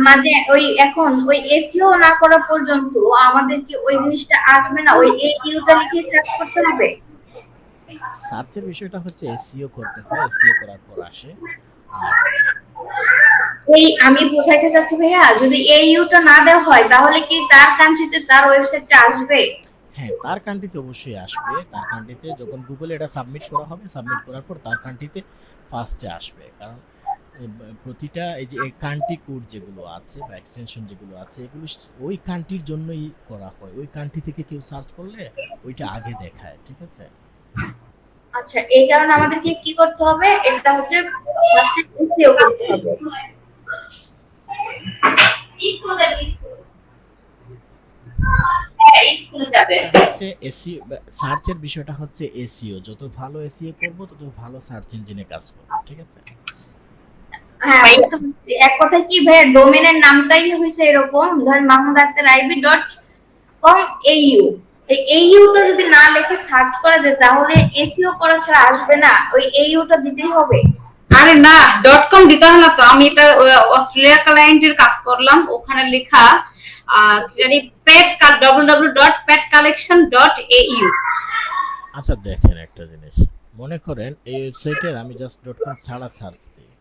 মানে ওই এখন ওই এসইও না করা পর্যন্ত আমাদের কি ওই জিনিসটা আসবে না? ওই এইউটা লিখে সার্চ করতে হবে? সার্চের বিষয়টা হচ্ছে এসইও করতে হয়, এসইও করার পর আসে। আর এই আমি বোঝাইতে চাচ্ছি ভাইয়া, যদি এইউটা না দেওয়া হয় তাহলে কি তার কান্ট্রিতে তার ওয়েবসাইটটা আসবে? হ্যাঁ, তার কান্ট্রিতে অবশ্যই আসবে। তার কান্ট্রিতে যখন গুগলে এটা সাবমিট করা হবে, সাবমিট করার পর তার কান্ট্রিতে ফার্স্টে আসবে। কারণ প্রতিটা এই যে কান্ট্রি কোড যেগুলো আছে বা এক্সটেনশন যেগুলো আছে, এগুলো ওই কান্ট্রির জন্যই করা হয়। ওই কান্ট্রি থেকে কেউ সার্চ করলে ওইটা আগে দেখায়, ঠিক আছে? আচ্ছা, এই কারণে আমাদেরকে কি করতে হবে? এটা হচ্ছে ফার্স্টে এসইও করতে হবে। হ্যাঁ, স্কুলে যাবে। এটা হচ্ছে এসইও, সার্চের বিষয়টা হচ্ছে এসইও। যত ভালো এসইও করব, তত ভালো সার্চ ইঞ্জিনে কাজ করব, ঠিক আছে? হ্যাঁ, বুঝতে পারছি। এক কথায় কি ভাইয়া, ডোমেনের নামটাই হইছে এরকম, ধরেন mahmoudakhtariv.com.au, এই এইউটা যদি না লিখে সার্চ করে দেয় তাহলে এসইও করা ছাড়া আসবে না, ওই এইউটা দিতেই হবে। আরে না, .com দিতে হয় না তো। আমি এটা অস্ট্রেলিয়া ক্লায়েন্টের কাজ করলাম, ওখানে লেখা কি জানি www.petcollection.au। আচ্ছা দেখেন একটা জিনিস, মনে করেন এই ওয়েবসাইটের আমি জাস্ট ডট কম ছাড়া সার্চ দিই,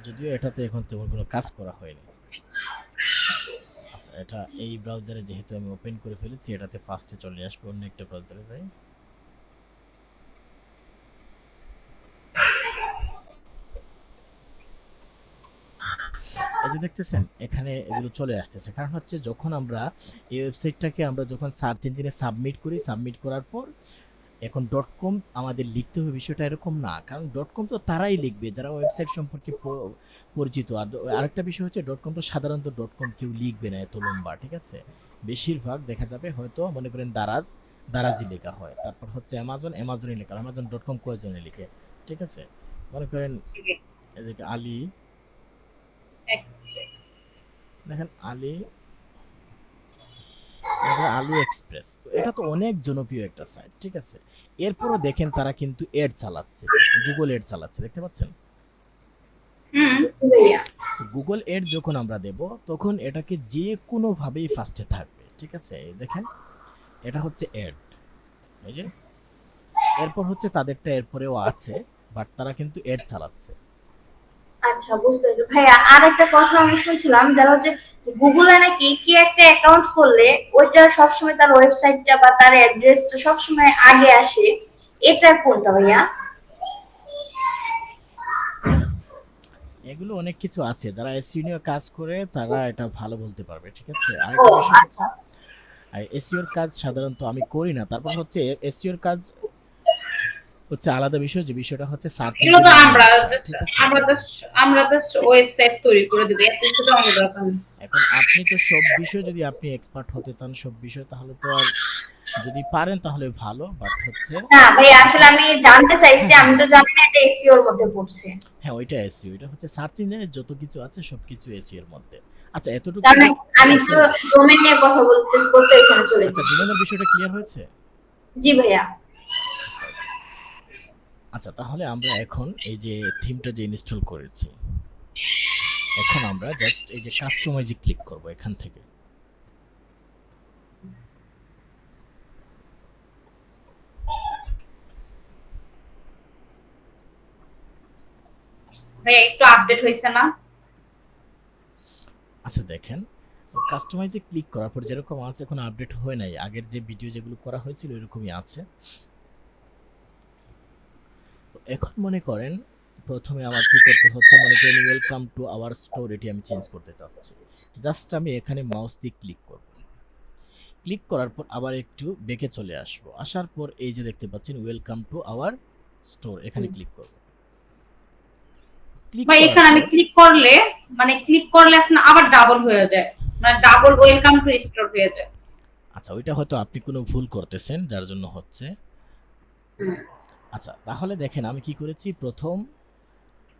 যদিও এটাতে এখন তেমন কোনো কাজ করা হয়নি। আচ্ছা, এটা এই ব্রাউজারে যেহেতু আমি ওপেন করে ফেলেছি, এটাতে ফার্স্টে চলে আসবে। অন্য একটা ব্রাউজারে যাই। এই যে দেখতেছেন, এখানে এগুলো চলে আসতেছে। কারণ হচ্ছে যখন আমরা এই ওয়েবসাইটটাকে আমরা যখন সার্চ ইঞ্জিনে সাবমিট করি, সাবমিট করার পর এখন ডট কম আমাদের লিখতে হবে, বিষয়টা এরকম না। কারণ ডট কম তো তারাই লিখবে যারা ওয়েবসাইট সম্পর্কে পরিচিত। আর আরেকটা বিষয় হচ্ছে, ডট কম তো সাধারণত ডট কম কেউ লিখবে না এত লম্বা, ঠিক আছে? বেশিরভাগ দেখা যাবে হয়তো মনে করেন দারাজি লেখা হয়, তারপর হচ্ছে অ্যামাজনই লেখা হয়। অ্যামাজন ডট কম কয়জনে লিখে, ঠিক আছে? মনে করেন এদিকে আলী, দেখেন আলী, আলী এক্সপ্রেস, তো এটা তো অনেক জনপ্রিয় একটা সাইট, ঠিক আছে? এরপরও দেখেন তারা কিন্তু এড চালাচ্ছে, গুগল এড চালাচ্ছে, দেখতে পাচ্ছেন? ভাইয়া, তো গুগল এড যখন আমরা দেব, তখন এটাকে যে কোনো ভাবেই ফার্স্টে থাকবে, ঠিক আছে? এই দেখেন, এটা হচ্ছে এড, এই যে। এরপর হচ্ছে তাদেরটা এরপরেও আছে, বাট তারা কিন্তু এড চালাচ্ছে। আচ্ছা বুঝতে পারছি ভাইয়া। আর একটা কথা আমি শুনছিলাম, যারা হচ্ছে গুগলে নাকি কি একটা অ্যাকাউন্ট করলে ওইটা সবসময় তার ওয়েবসাইটটা বা তার অ্যাড্রেসটা সবসময় আগে আসে, এটা কোনটা ভাইয়া? এগুলো অনেক কিছু আছে, যারা এসইও নিয়ে কাজ করে তারা এটা ভালো বলতে পারবে, ঠিক আছে? ও আরেকটা বিষয় আচ্ছা। হচ্ছে, আর এসইওর কাজ সাধারণত আমি করি না। তারপর হচ্ছে এসইওর কাজ হচ্ছে আলাদা বিষয়, যে বিষয়টা হচ্ছে সার্চ এগুলো তো ইঞ্জিনে নিয়ে আমরা আসা, just ঠিক আছে? আমরা জাস্ট ওয়েবসাইট তৈরি করে দেব, এত কিছু তো আমাদের দরকার নেই। এখন আপনি তো সব বিষয়, যদি আপনি এক্সপার্ট হতে চান সব বিষয়, তাহলে তো আর, যদি পারেন তাহলে ভালো, বাট হচ্ছে না ভাইয়া, আসলে এখন, আমি জানতে চাইছি, হ্যাঁ হ্যাঁ আমি তো হ্যাঁ জানি না এটা এসইও এর মধ্যে পড়ছে। হ্যাঁ, ওইটা এসইও, এটা হচ্ছে সার্চ ইঞ্জিনের যত কিছু আছে সবকিছু এসইও এর মধ্যে। আচ্ছা এতটুকু, কারণ আচ্ছা আমি তো শোনেন, ডোমেন নিয়ে কথা বলতে বলতে এখানে চলে আচ্ছা গেছি। ডোমেনের বিষয়টা ক্লিয়ার হয়েছে? জি ভাইয়া। আচ্ছা আচ্ছা, তাহলে আমরা এখন এই যে থিমটা যে ইনস্টল করেছি, এখন আমরা জাস্ট এই যে কাস্টমাইজে ক্লিক করব এখান থেকে। ভাই একটু আপডেট হইছে না? আচ্ছা দেখেন, কাস্টমাইজে ক্লিক করার পর যেরকম আছে, এখন আপডেট হয় নাই, আগের যে ভিডিও যেগুলো করা হয়েছিল এরকমই আছে। তো এখন মনে করেন প্রথমে আমার কি করতে হচ্ছে, মনে করেন ওয়েলকাম টু আওয়ার স্টোর, এটি আমি চেঞ্জ করতে চাচ্ছি। জাস্ট আমি এখানে মাউস দিয়ে ক্লিক করব। ক্লিক করার পর আবার একটু বেঁকে চলে আসবো, আসার পর এই যে দেখতে পাচ্ছেন ওয়েলকাম টু আওয়ার স্টোর, এখানে ক্লিক করব। ক্লিক ভাই করার এখানে আমি পর, ক্লিক করলে আসলে আবার ডাবল হয়ে যায়, মানে ডাবল ওয়েলকাম টু স্টোর হয়ে যায়। আচ্ছা ওইটা হয়তো আপনি কোনো ভুল করতেছেন যার জন্য হচ্ছে। হুম, আচ্ছা, তাহলে দেখেন আমি কি করেছি, প্রথম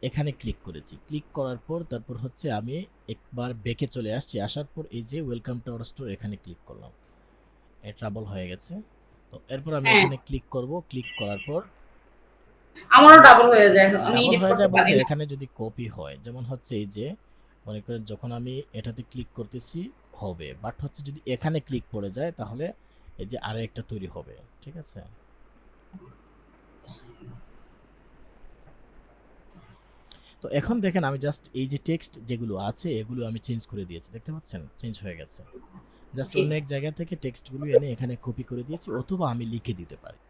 এখানে ক্লিক করেছি, ক্লিক করার পর তারপর হচ্ছে আমি একবার ব্যাকে চলে আসছি, আসার পর এই যে ওয়েলকাম টু আওয়ার স্টোর এখানে ক্লিক করলাম, এ ট্রাবল হয়ে গেছে। তো এরপর আমি হ্যাঁ এখানে ক্লিক করব, ক্লিক করার পর আমারও ডাবল হয়ে যায়, আমি ডাবল এডিট হয়ে করতে যায় বলতে পারি না। এখানে যদি কপি হয়, যেমন হচ্ছে এই যে মনে করেন যখন আমি এটাতে ক্লিক করতেছি হবে, বাট হচ্ছে যদি এখানে ক্লিক পড়ে যায় তাহলে এই যে আরো একটা তৈরি হবে, ঠিক আছে। তো এখন দেখেন আমি জাস্ট এই যে টেক্সট যেগুলো আছে এগুলো আমি চেঞ্জ করে দিয়েছি, দেখতে পাচ্ছেন চেঞ্জ হয়ে গেছে। জাস্ট জি অন্য এক জায়গা থেকে টেক্সটগুলো এনে এখানে কপি করে দিয়েছি, অথবা আমি লিখে দিতে পারি।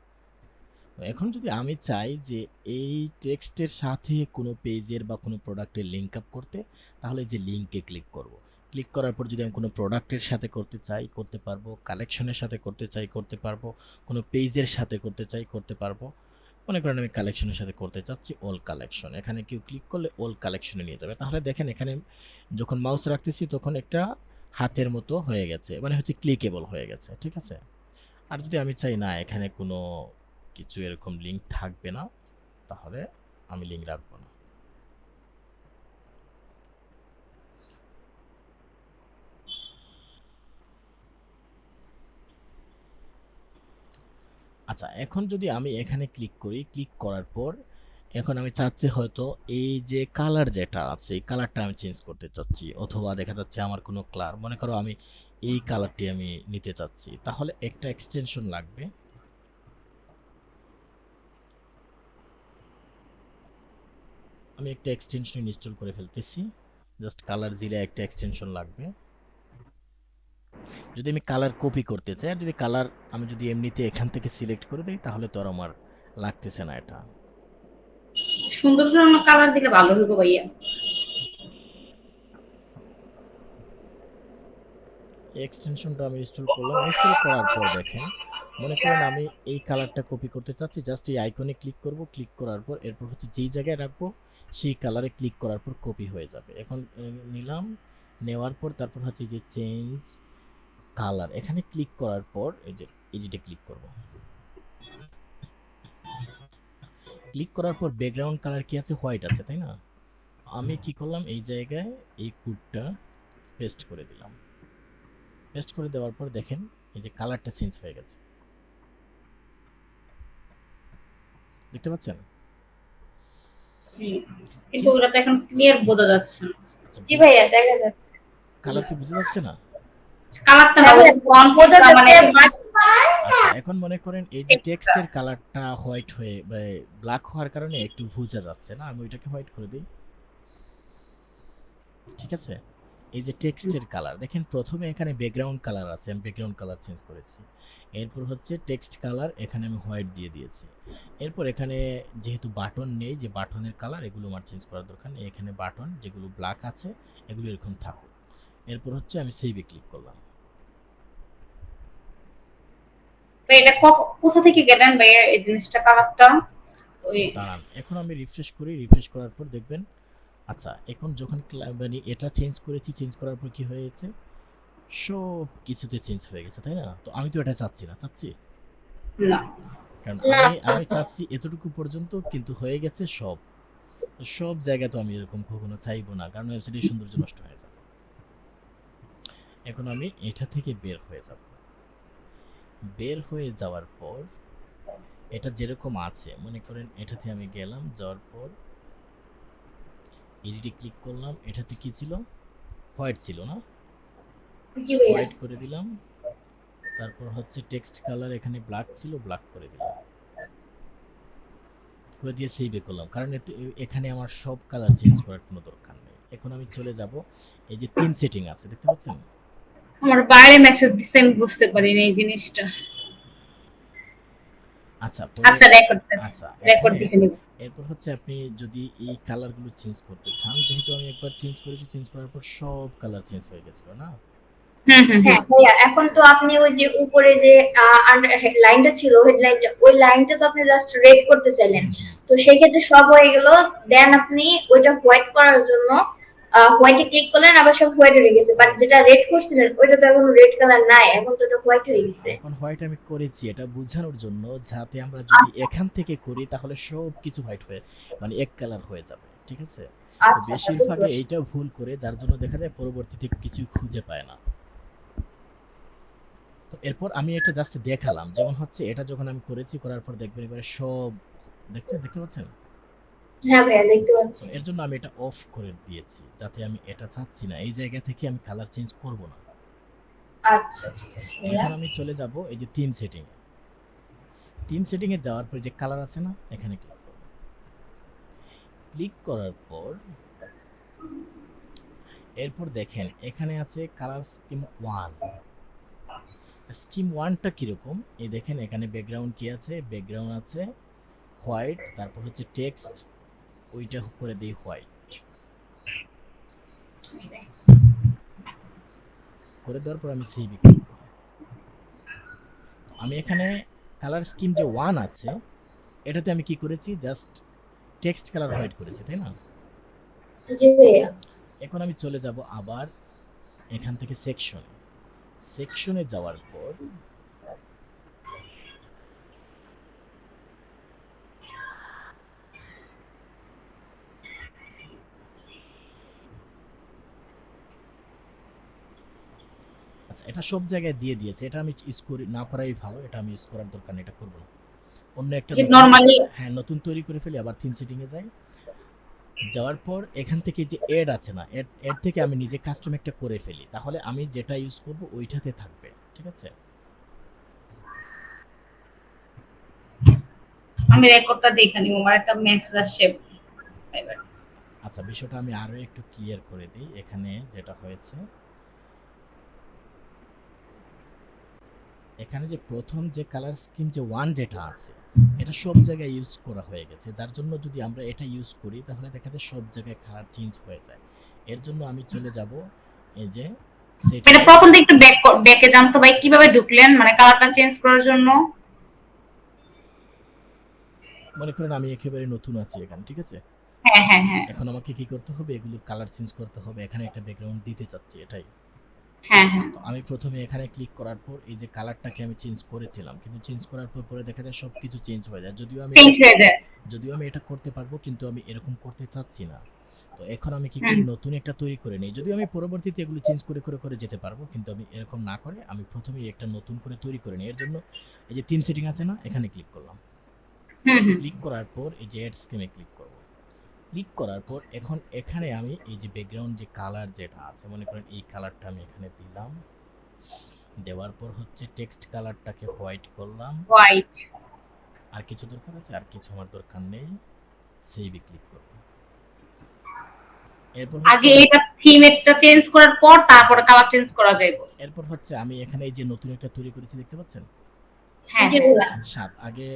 তো এখন যদি আমি চাই যে এই টেক্সটের সাথে কোনো পেজের বা কোনো প্রোডাক্টের লিঙ্ক আপ করতে, তাহলে যে লিঙ্কে ক্লিক করব, ক্লিক করার পর যদি আমি কোনো প্রোডাক্টের সাথে করতে চাই করতে পারবো, কালেকশনের সাথে করতে চাই করতে পারবো, কোনো পেজের সাথে করতে চাই করতে পারবো। মনে করেন আমি কালেকশনের সাথে করতে চাচ্ছি অল কালেকশন, এখানে কেউ ক্লিক করলে অল কালেকশনে নিয়ে যাবে। তাহলে দেখেন এখানে যখন মাউস রাখতেছি তখন একটা হাতের মতো হয়ে গেছে, মানে হচ্ছে ক্লিকেবল হয়ে গেছে, ঠিক আছে। আর যদি আমি চাই না এখানে কোনো কিছু এরকম লিঙ্ক থাকবে না, তাহলে আমি লিঙ্ক রাখবো না। আচ্ছা, এখন যদি আমি এখানে ক্লিক করি, ক্লিক করার পর এখন আমি চাচ্ছি হয়তো এই যে কালার যেটা আছে এই কালারটা আমি চেঞ্জ করতে চাচ্ছি, অথবা দেখা যাচ্ছে আমার কোনো কালার, মনে করো আমি এই কালারটি আমি নিতে চাচ্ছি, তাহলে একটা এক্সটেনশন লাগবে। আমি একটা এক্সটেনশন ইনস্টল করে ফেলতেছি, জাস্ট কালার জিলে একটা এক্সটেনশন লাগবে। যদি আমি কালার কপি করতে চাই, আর যদি কালার আমি যদি এমনিতে এখান থেকে সিলেক্ট করে দিই তাহলে তো আর আমার লাগতেছে না এটা। সুন্দর সুন্দর কালার দিলে ভালো হইব ভাইয়া। এই এক্সটেনশনটা আমি ইনস্টল করলাম, ইনস্টল করার পর দেখেন মনে করেন আমি এই কালারটা কপি করতে চাচ্ছি, জাস্ট এই আইকনে ক্লিক করব, ক্লিক করার পর এরপর হচ্ছে যেই জায়গায় রাখবো সেই কালারে ক্লিক করার পর কপি হয়ে যাবে। এখন নিলাম, নেওয়ার পর তারপর হচ্ছে যে চেঞ্জ কালার, এখানে ক্লিক করার পর এই যে এডিটে ক্লিক করব, ক্লিক করার পর ব্যাকগ্রাউন্ড কালার কি আছে, হোয়াইট আছে তাই না। আমি কি করলাম, এই জায়গায় এই কোডটা পেস্ট করে দিলাম, পেস্ট করে দেওয়ার পর দেখেন এই যে কালারটা চেঞ্জ হয়ে গেছে, দেখতে পাচ্ছেন। কিন্তু কিন্তু ওটা তো এখন ক্লিয়ার বোঝা যাচ্ছে না। আচ্ছা, জি ভাইয়া দেখা যাচ্ছে। কালার কি বোঝা যাচ্ছে না। কালারটা না, হ্যাঁ ওই ভাইয়া বোঝা ফন্টটা মানে যাচ্ছে but আচ্ছা, এখন মনে করেন এই যে টেক্সটের কালারটা হোয়াইট হয়ে ব্ল্যাক হওয়ার কারণে একটু বোঝা যাচ্ছে না, আমি ওইটাকে হোয়াইট করে দিই, ঠিক আছে। এই যে টেক্সটের কালার দেখেন, প্রথমে এখানে ব্যাকগ্রাউন্ড কালার আছে, আমি ব্যাকগ্রাউন্ড কালার চেঞ্জ করেছি, এরপর হচ্ছে টেক্সট কালার এখানে আমি হোয়াইট দিয়ে দিয়েছি। এরপর এখানে যেহেতু বাটন নেই, যে বাটনের কালার এগুলো আমার চেঞ্জ করার দরকার নেই, এখানে বাটন যেগুলো ব্ল্যাক আছে এগুলো এরকম থাকুক। এরপর হচ্ছে আমি সেভে ক্লিক করলাম। তো এটা কোথা থেকে গেলেন ভাইয়া এই জিনিসটা, কালারটা? ওই আচ্ছা দাঁড়ান, এখন আমি রিফ্রেশ করি, রিফ্রেশ করার পর দেখবেন। আচ্ছা, এখন যখন মানে এটা চেঞ্জ করেছি, চেঞ্জ করার পর কি হয়েছে, সব কিছুতে চেঞ্জ হয়ে গেছে তাই না। তো আমি তো এটা চাচ্ছি না, চাচ্ছি, না, কারণ না আমি চাচ্ছি এতটুকু পর্যন্ত, কিন্তু হয়ে গেছে সব। সব জায়গায় তো আমি এরকম কখনো চাইবো না, কারণ ওয়েবসাইটের সৌন্দর্য নষ্ট হয়ে যাবে। এখন আমি এটা থেকে বের হয়ে যাব, বের হয়ে যাওয়ার পর এটা যেরকম আছে মনে করেন এটাতে আমি গেলাম, যাওয়ার পর এডিটে ক্লিক করলাম, এটাতে কি ছিল, হোয়াইট ছিল না, জি ভাইয়া হোয়াইট করে দিলাম। তারপর হচ্ছে টেক্সট কালার এখানে ব্ল্যাক ছিল, ব্ল্যাক করে দিলাম, করে দিয়ে সেভে করলাম, কারণ এখানে আমার সব কালার চেঞ্জ করার কোনো দরকার নেই। এখন আমি চলে যাব, এই যে থিম সেটিং আছে দেখতে পাচ্ছেন। আমার বাইরে মেসেজ দিছে, আমি বুঝতে পারিনি এই জিনিসটা। আচ্ছা পরে, আচ্ছা রেকর্ড, আচ্ছা রেকর্ড এখানে দেখে নিব। এরপর হচ্ছে আপনি যদি এই কালারগুলো চেঞ্জ করতে চান, যেহেতু আমি একবার চেঞ্জ করেছি, চেঞ্জ করার পর সব কালার চেঞ্জ হয়ে গেছিল না। হুম হুম হুম। হ্যাঁ ভাইয়া এখন তো আপনি ওই যে উপরে যে লাইনটা ছিল হেডলাইনটা, ওই লাইনটা তো আপনি জাস্ট রেড করতে চাইলেন, তো সেই ক্ষেত্রে সব হয়ে গেল। দেন আপনি ওইটা হোয়াইট করার জন্য হোয়াইটে ক্লিক করলেন আবার সব হোয়াইট হয়ে গেছে, বাট যেটা রেড করছিলেন ওইটা তো এখন রেড কালার নাই, এখন তো এটা হোয়াইট হয়ে গেছে। এখন হোয়াইট আমি করেছি এটা বোঝানোর জন্য, যাতে আমরা যদি আচ্ছা এখান থেকে করি তাহলে সব কিছু হোয়াইট হয়ে মানে এক কালার হয়ে যাবে, ঠিক আছে? তো আচ্ছা আচ্ছা, বুঝতে বেশিরভাগে পারছি। এইটা ভুল করে, যার জন্য দেখা যায় পরবর্তীতে কিছুই খুঁজে পায় না। তো এরপর আমি এটা জাস্ট দেখালাম, যেমন হচ্ছে এটা যখন আমি করেছি, করার পর দেখবেন এবারে সব দেখতে পাচ্ছেন? হ্যাঁ ভাইয়া দেখতে তো পাচ্ছি। এর জন্য আমি এটা অফ করে দিয়েছি, যাতে আমি এটা চাচ্ছি না, এই জায়গা থেকে আমি কালার চেঞ্জ করব না। আচ্ছা ঠিক আছে ভাইয়া। এখন আমি চলে যাব এই যে থিম সেটিং এ। থিম সেটিং এ যাওয়ার পর যে কালার আছে না, এখানে ক্লিক করব। ক্লিক করার পর এরপর দেখেন এখানে আছে কালার স্কিম 1। স্কিম 1টা কিরকম, এই দেখেন এখানে ব্যাকগ্রাউন্ড কি আছে, ব্যাকগ্রাউন্ড আছে হোয়াইট, তারপর হচ্ছে টেক্সট ওইটা করে দিই হোয়াইট। করে দেওয়ার পর আমি সেভ ক্লিক করব। আমি এখানে কালার স্কিম যে 1 আছে এটাতে আমি কি করেছি, জাস্ট টেক্সট কালার হোয়াইট করেছি, তাই না? জি ভাইয়া। এখন আমি চলে যাব আবার এখান থেকে সেকশনে। সেকশনে যাওয়ার পর আচ্ছা, এটা সব জায়গায় দিয়ে দিয়েছে, এটা আমি ইউজ করি না করাই ভালো, এটা আমি ইউজ করার দরকার নেই, এটা করব না। অন্য একটা যে নতুন, নরমালি হ্যাঁ নতুন তৈরি করে ফেলি, আবার থিম সেটিং এ যাই। যাওয়ার পর এখান থেকে যে এড আছে না, এড থেকে আমি নিজে কাস্টম একটা করে ফেলি, তাহলে আমি যেটা ইউজ করব ওইটাতে থাকবে, ঠিক আছে? আমি রেকর্ডটা দেখে নিব, আমার একটা ম্যাক্স আসছে এবার। আচ্ছা, বিষয়টা আমি আরো একটু ক্লিয়ার করে দিই। এখানে যেটা হয়েছে, এখানে যে প্রথম যে কালার স্কিম যে 1 যেটা আছে এটা সব জায়গায় ইউজ করা হয়ে গেছে, যার জন্য যদি আমরা এটা ইউজ করি তাহলে দেখা যায় সব জায়গায় কালার চেঞ্জ হয়ে যায়। এর জন্য আমি চলে যাব এই যে সেটিং এটা এ। প্রথম থেকে একটু ব্যাকে জানতো ভাই, কিভাবে ঢুকলেন মানে কালারটা চেঞ্জ করার জন্য? মনে করেন আমি একেবারে নতুন আছি এখানে, ঠিক আছে? হ্যাঁ হ্যাঁ হ্যাঁ এখন আমাকে কি করতে হবে, এগুলোর কালার চেঞ্জ করতে হবে, এখানে একটা ব্যাকগ্রাউন্ড দিতে চাচ্ছি, এটাই। হ্যাঁ হ্যাঁ। তো আমি প্রথমে এখানে ক্লিক করার পর এই যে কালারটাকে আমি চেঞ্জ করেছিলাম, কিন্তু চেঞ্জ করার পর পরে দেখা যায় সবকিছু চেঞ্জ হয়ে যায়। চেঞ্জ হয়ে যায়। যদিও আমি এটা করতে পারবো, কিন্তু আমি এরকম করতে চাচ্ছি না। তো এখন আমি কি হুম করি, নতুন একটা তৈরি করে নেই। যদিও আমি পরবর্তীতে এগুলো চেঞ্জ করে যেতে পারবো, কিন্তু আমি এরকম না করে আমি প্রথমেই একটা নতুন করে তৈরি করে নিই। এর জন্য এই যে থিম সেটিং আছে না, এখানে ক্লিক করলাম। হুম হুম। ক্লিক করার পর এই যে অ্যাড স্কিমে ক্লিক করব। ক্লিক করার পর এখন এখানে আমি এই যে ব্যাকগ্রাউন্ড যে কালার যেটা আছে, মনে করেন এই কালারটা আমি এখানে দিলাম। দেওয়ার পর হচ্ছে টেক্সট কালারটাকে হোয়াইট করলাম। হোয়াইট। আর কিছু দরকার আছে? আর কিছু আমার দরকার নেই। সেভে ক্লিক করব। এরপর আগে হচ্ছে এটা থিম একটা চেঞ্জ করার পর তারপরে কালার চেঞ্জ করা যাবে। এরপর হচ্ছে আমি এখানে এই যে নতুন একটা তৈরি করেছি, দেখতে পাচ্ছেন? হ্যাঁ জি হ্যাঁ। ভাইয়া। ৭ আগে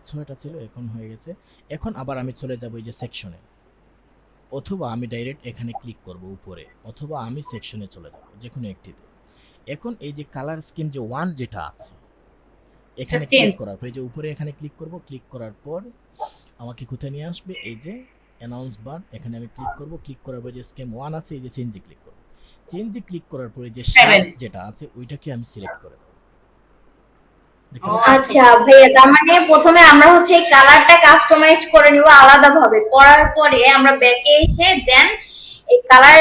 ৬টা ছিল, এখন হয়ে গেছে। এখন আবার আমি চলে যাব এই যে সেকশনে, অথবা আমি ডাইরেক্ট এখানে ক্লিক করব উপরে, অথবা আমি সেকশনে চলে যাব, যেকোনো একটিতে। এখন এই যে কালার স্কিম যে 1 যেটা আছে এখানে ক্লিক চেঞ্জ। করার পর এই যে উপরে এখানে ক্লিক করব। ক্লিক করার পর আমাকে কোথায় নিয়ে আসবে, এই যে অ্যানাউন্স বার, এখানে আমি ক্লিক করব। ক্লিক করার পর যে স্কিম 1 আছে এই যে চেঞ্জে ক্লিক করব। চেঞ্জে ক্লিক করার পরে যে 7। 7 যেটা আছে ওইটাকে আমি সিলেক্ট করে দেব। দেখতে ও পাচ্ছেন? আচ্ছা। আচ্ছা ভাইয়া, তার মানে প্রথমে আমরা হচ্ছে এই কালারটা কাস্টমাইজ করে নিব আলাদাভাবে, করার পরে আমরা ব্যাকে এসে দেন এই কালার।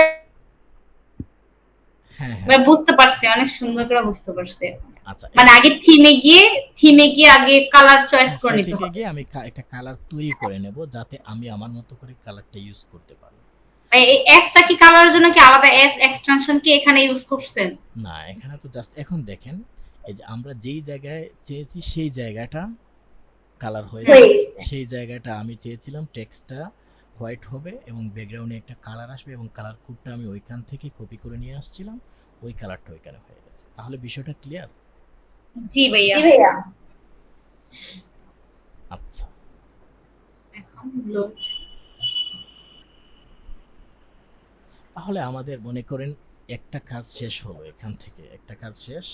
হ্যাঁ, হ্যাঁ। ভাই বুঝতে পারছি, অনেক সুন্দর করে বুঝতে পারছি। আচ্ছা, মানে আগে থিমে গিয়ে আগে কালার চয়েস হ্যাঁ, করে নিতে সেটিংয়ে হবে। গিয়ে আমি একটা কালার তৈরি করে নেব, যাতে আমি আমার মতো করে কালারটা ইউজ করতে পারি। এই অ্যাপসটা কি কালারের জন্য কি আলাদা অ্যাপস এক্সটেনশন কি এখানে ইউজ করছেন? না, এখানে তো জাস্ট এখন দেখেন এই যে আমরা যেই জায়গায় চেয়েছি সেই জায়গাটা কালার হয়ে হয়ে যাবে। গেছে। সেই জায়গাটা আমি চেয়েছিলাম টেক্সটটা হোয়াইট হবে এবং ব্যাকগ্রাউন্ডে একটা কালার আসবে, এবং কালার কোডটা আমি ওইখান থেকে কপি করে নিয়ে আসছিলাম, ওই কালারটা ওইখানে হয়ে গেছে। তাহলে বিষয়টা ক্লিয়ার? জি ভাইয়া। জি ভাইয়া। আচ্ছা, এখন ব্লু। তাহলে আমাদের মনে করেন একটা কাজ শেষ হলো, এখান থেকে একটা কাজ শেষ।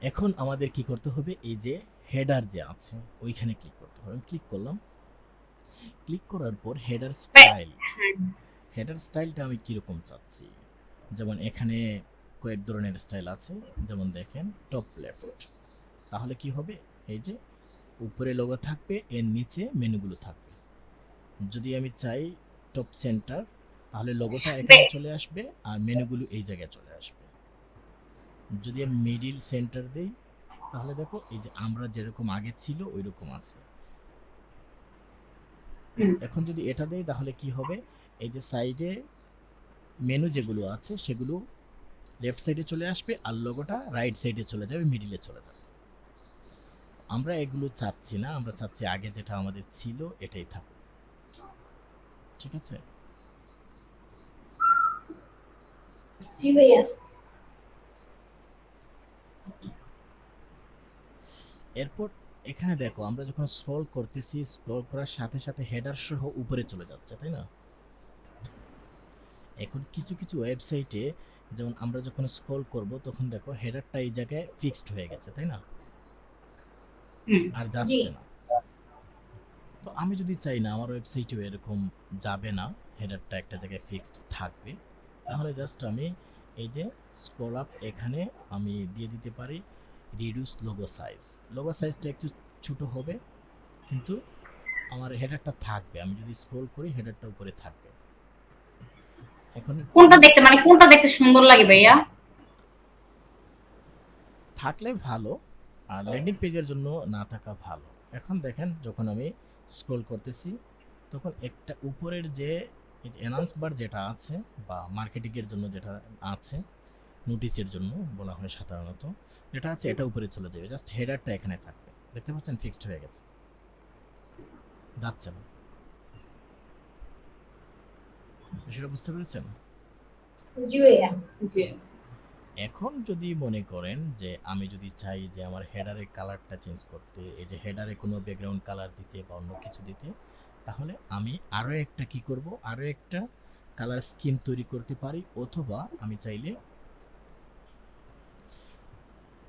এখন আমাদের কি করতে হবে, এই যে হেডার যে আছে ওইখানে ক্লিক করতে হবে। আমি ক্লিক করলাম। ক্লিক করার পর হেডার হ্যাঁ। স্টাইল, হেডার স্টাইলটা আমি কিরকম চাচ্ছি, যেমন এখানে কয়েক ধরনের স্টাইল আছে, যেমন দেখেন টপ লেফট, তাহলে কি হবে, এই যে উপরে লোগো থাকবে, এর নিচে মেনুগুলো থাকবে। যদি আমি চাই টপ সেন্টার, তাহলে লোগোটা এখানে চলে আসবে আর মেনুগুলো এই জায়গায় চলে আসবে। যদি আমি মিডিল সেন্টার দেই, তাহলে দেখো এই যে আমরা যেরকম আগে ছিল ওই রকম আছে। হুম। এখন যদি এটা দেই তাহলে কি হবে, এই যে সাইডে মেনু যেগুলো আছে সেগুলো লেফট সাইডে চলে আসবে আর লোগোটা রাইট সাইডে চলে যাবে, মিডিলে চলে যাবে। আমরা এগুলো চাচ্ছি না, আমরা চাচ্ছি আগে যেটা আমাদের ছিল এটাই থাকুক। ঠিক আছে? জি ভাইয়া। এরপর এখানে দেখো আমরা যখন স্ক্রল করতেছি, স্ক্রল করার সাথে সাথে হেডার সহ উপরে চলে যাচ্ছে, তাই না? এখন কিছু কিছু ওয়েবসাইটে যেমন আমরা যখন স্ক্রল করব তখন দেখো হেডারটা এই জায়গায় ফিক্সড হয়ে গেছে, তাই না? হুম। আর জি। যাচ্ছে না। তো আমি যদি চাই না আমার ওয়েবসাইটেও এরকম যাবে না, হেডারটা একটা জায়গায় ফিক্সড থাকবে, তাহলে জাস্ট আমি এই যে স্ক্রল আপ এখানে আমি দিয়ে দিতে পারি রিডিউস লোগো সাইজ। লোগো সাইজটা একটু ছোট হবে, কিন্তু আমার হেডারটা থাকবে। আমি যদি স্ক্রল করি হেডারটা উপরে থাকবে। এখন কোনটা দেখতে সুন্দর লাগে ভাইয়া? থাকলে ভালো, আর ল্যান্ডিং পেজের জন্য না থাকা ভালো। এখন দেখেন যখন আমি স্ক্রল করতেছি তখন একটা উপরের যে এই যে অ্যানাউন্স বার যেটা আছে বা মার্কেটিং এর জন্য যেটা আছে, নোটিশের জন্য বলা হয় সাধারণত, যেটা আছে এটা উপরে চলে যাবে, জাস্ট হেডারটা এখানে থাকবে। দেখতে পাচ্ছেন ফিক্সড হয়ে গেছে, যাচ্ছে না। সেটা বুঝতে পেরেছেন? জি ভাইয়া। জি। এখন যদি মনে করেন যে আমি যদি চাই যে আমার হেডারের কালারটা চেঞ্জ করতে, এই যে হেডারে কোনো ব্যাকগ্রাউন্ড কালার দিতে বা অন্য কিছু দিতে, তাহলে আমি আরও একটা কি করব, আরও একটা কালার স্কিম তৈরি করতে পারি, অথবা আমি চাইলে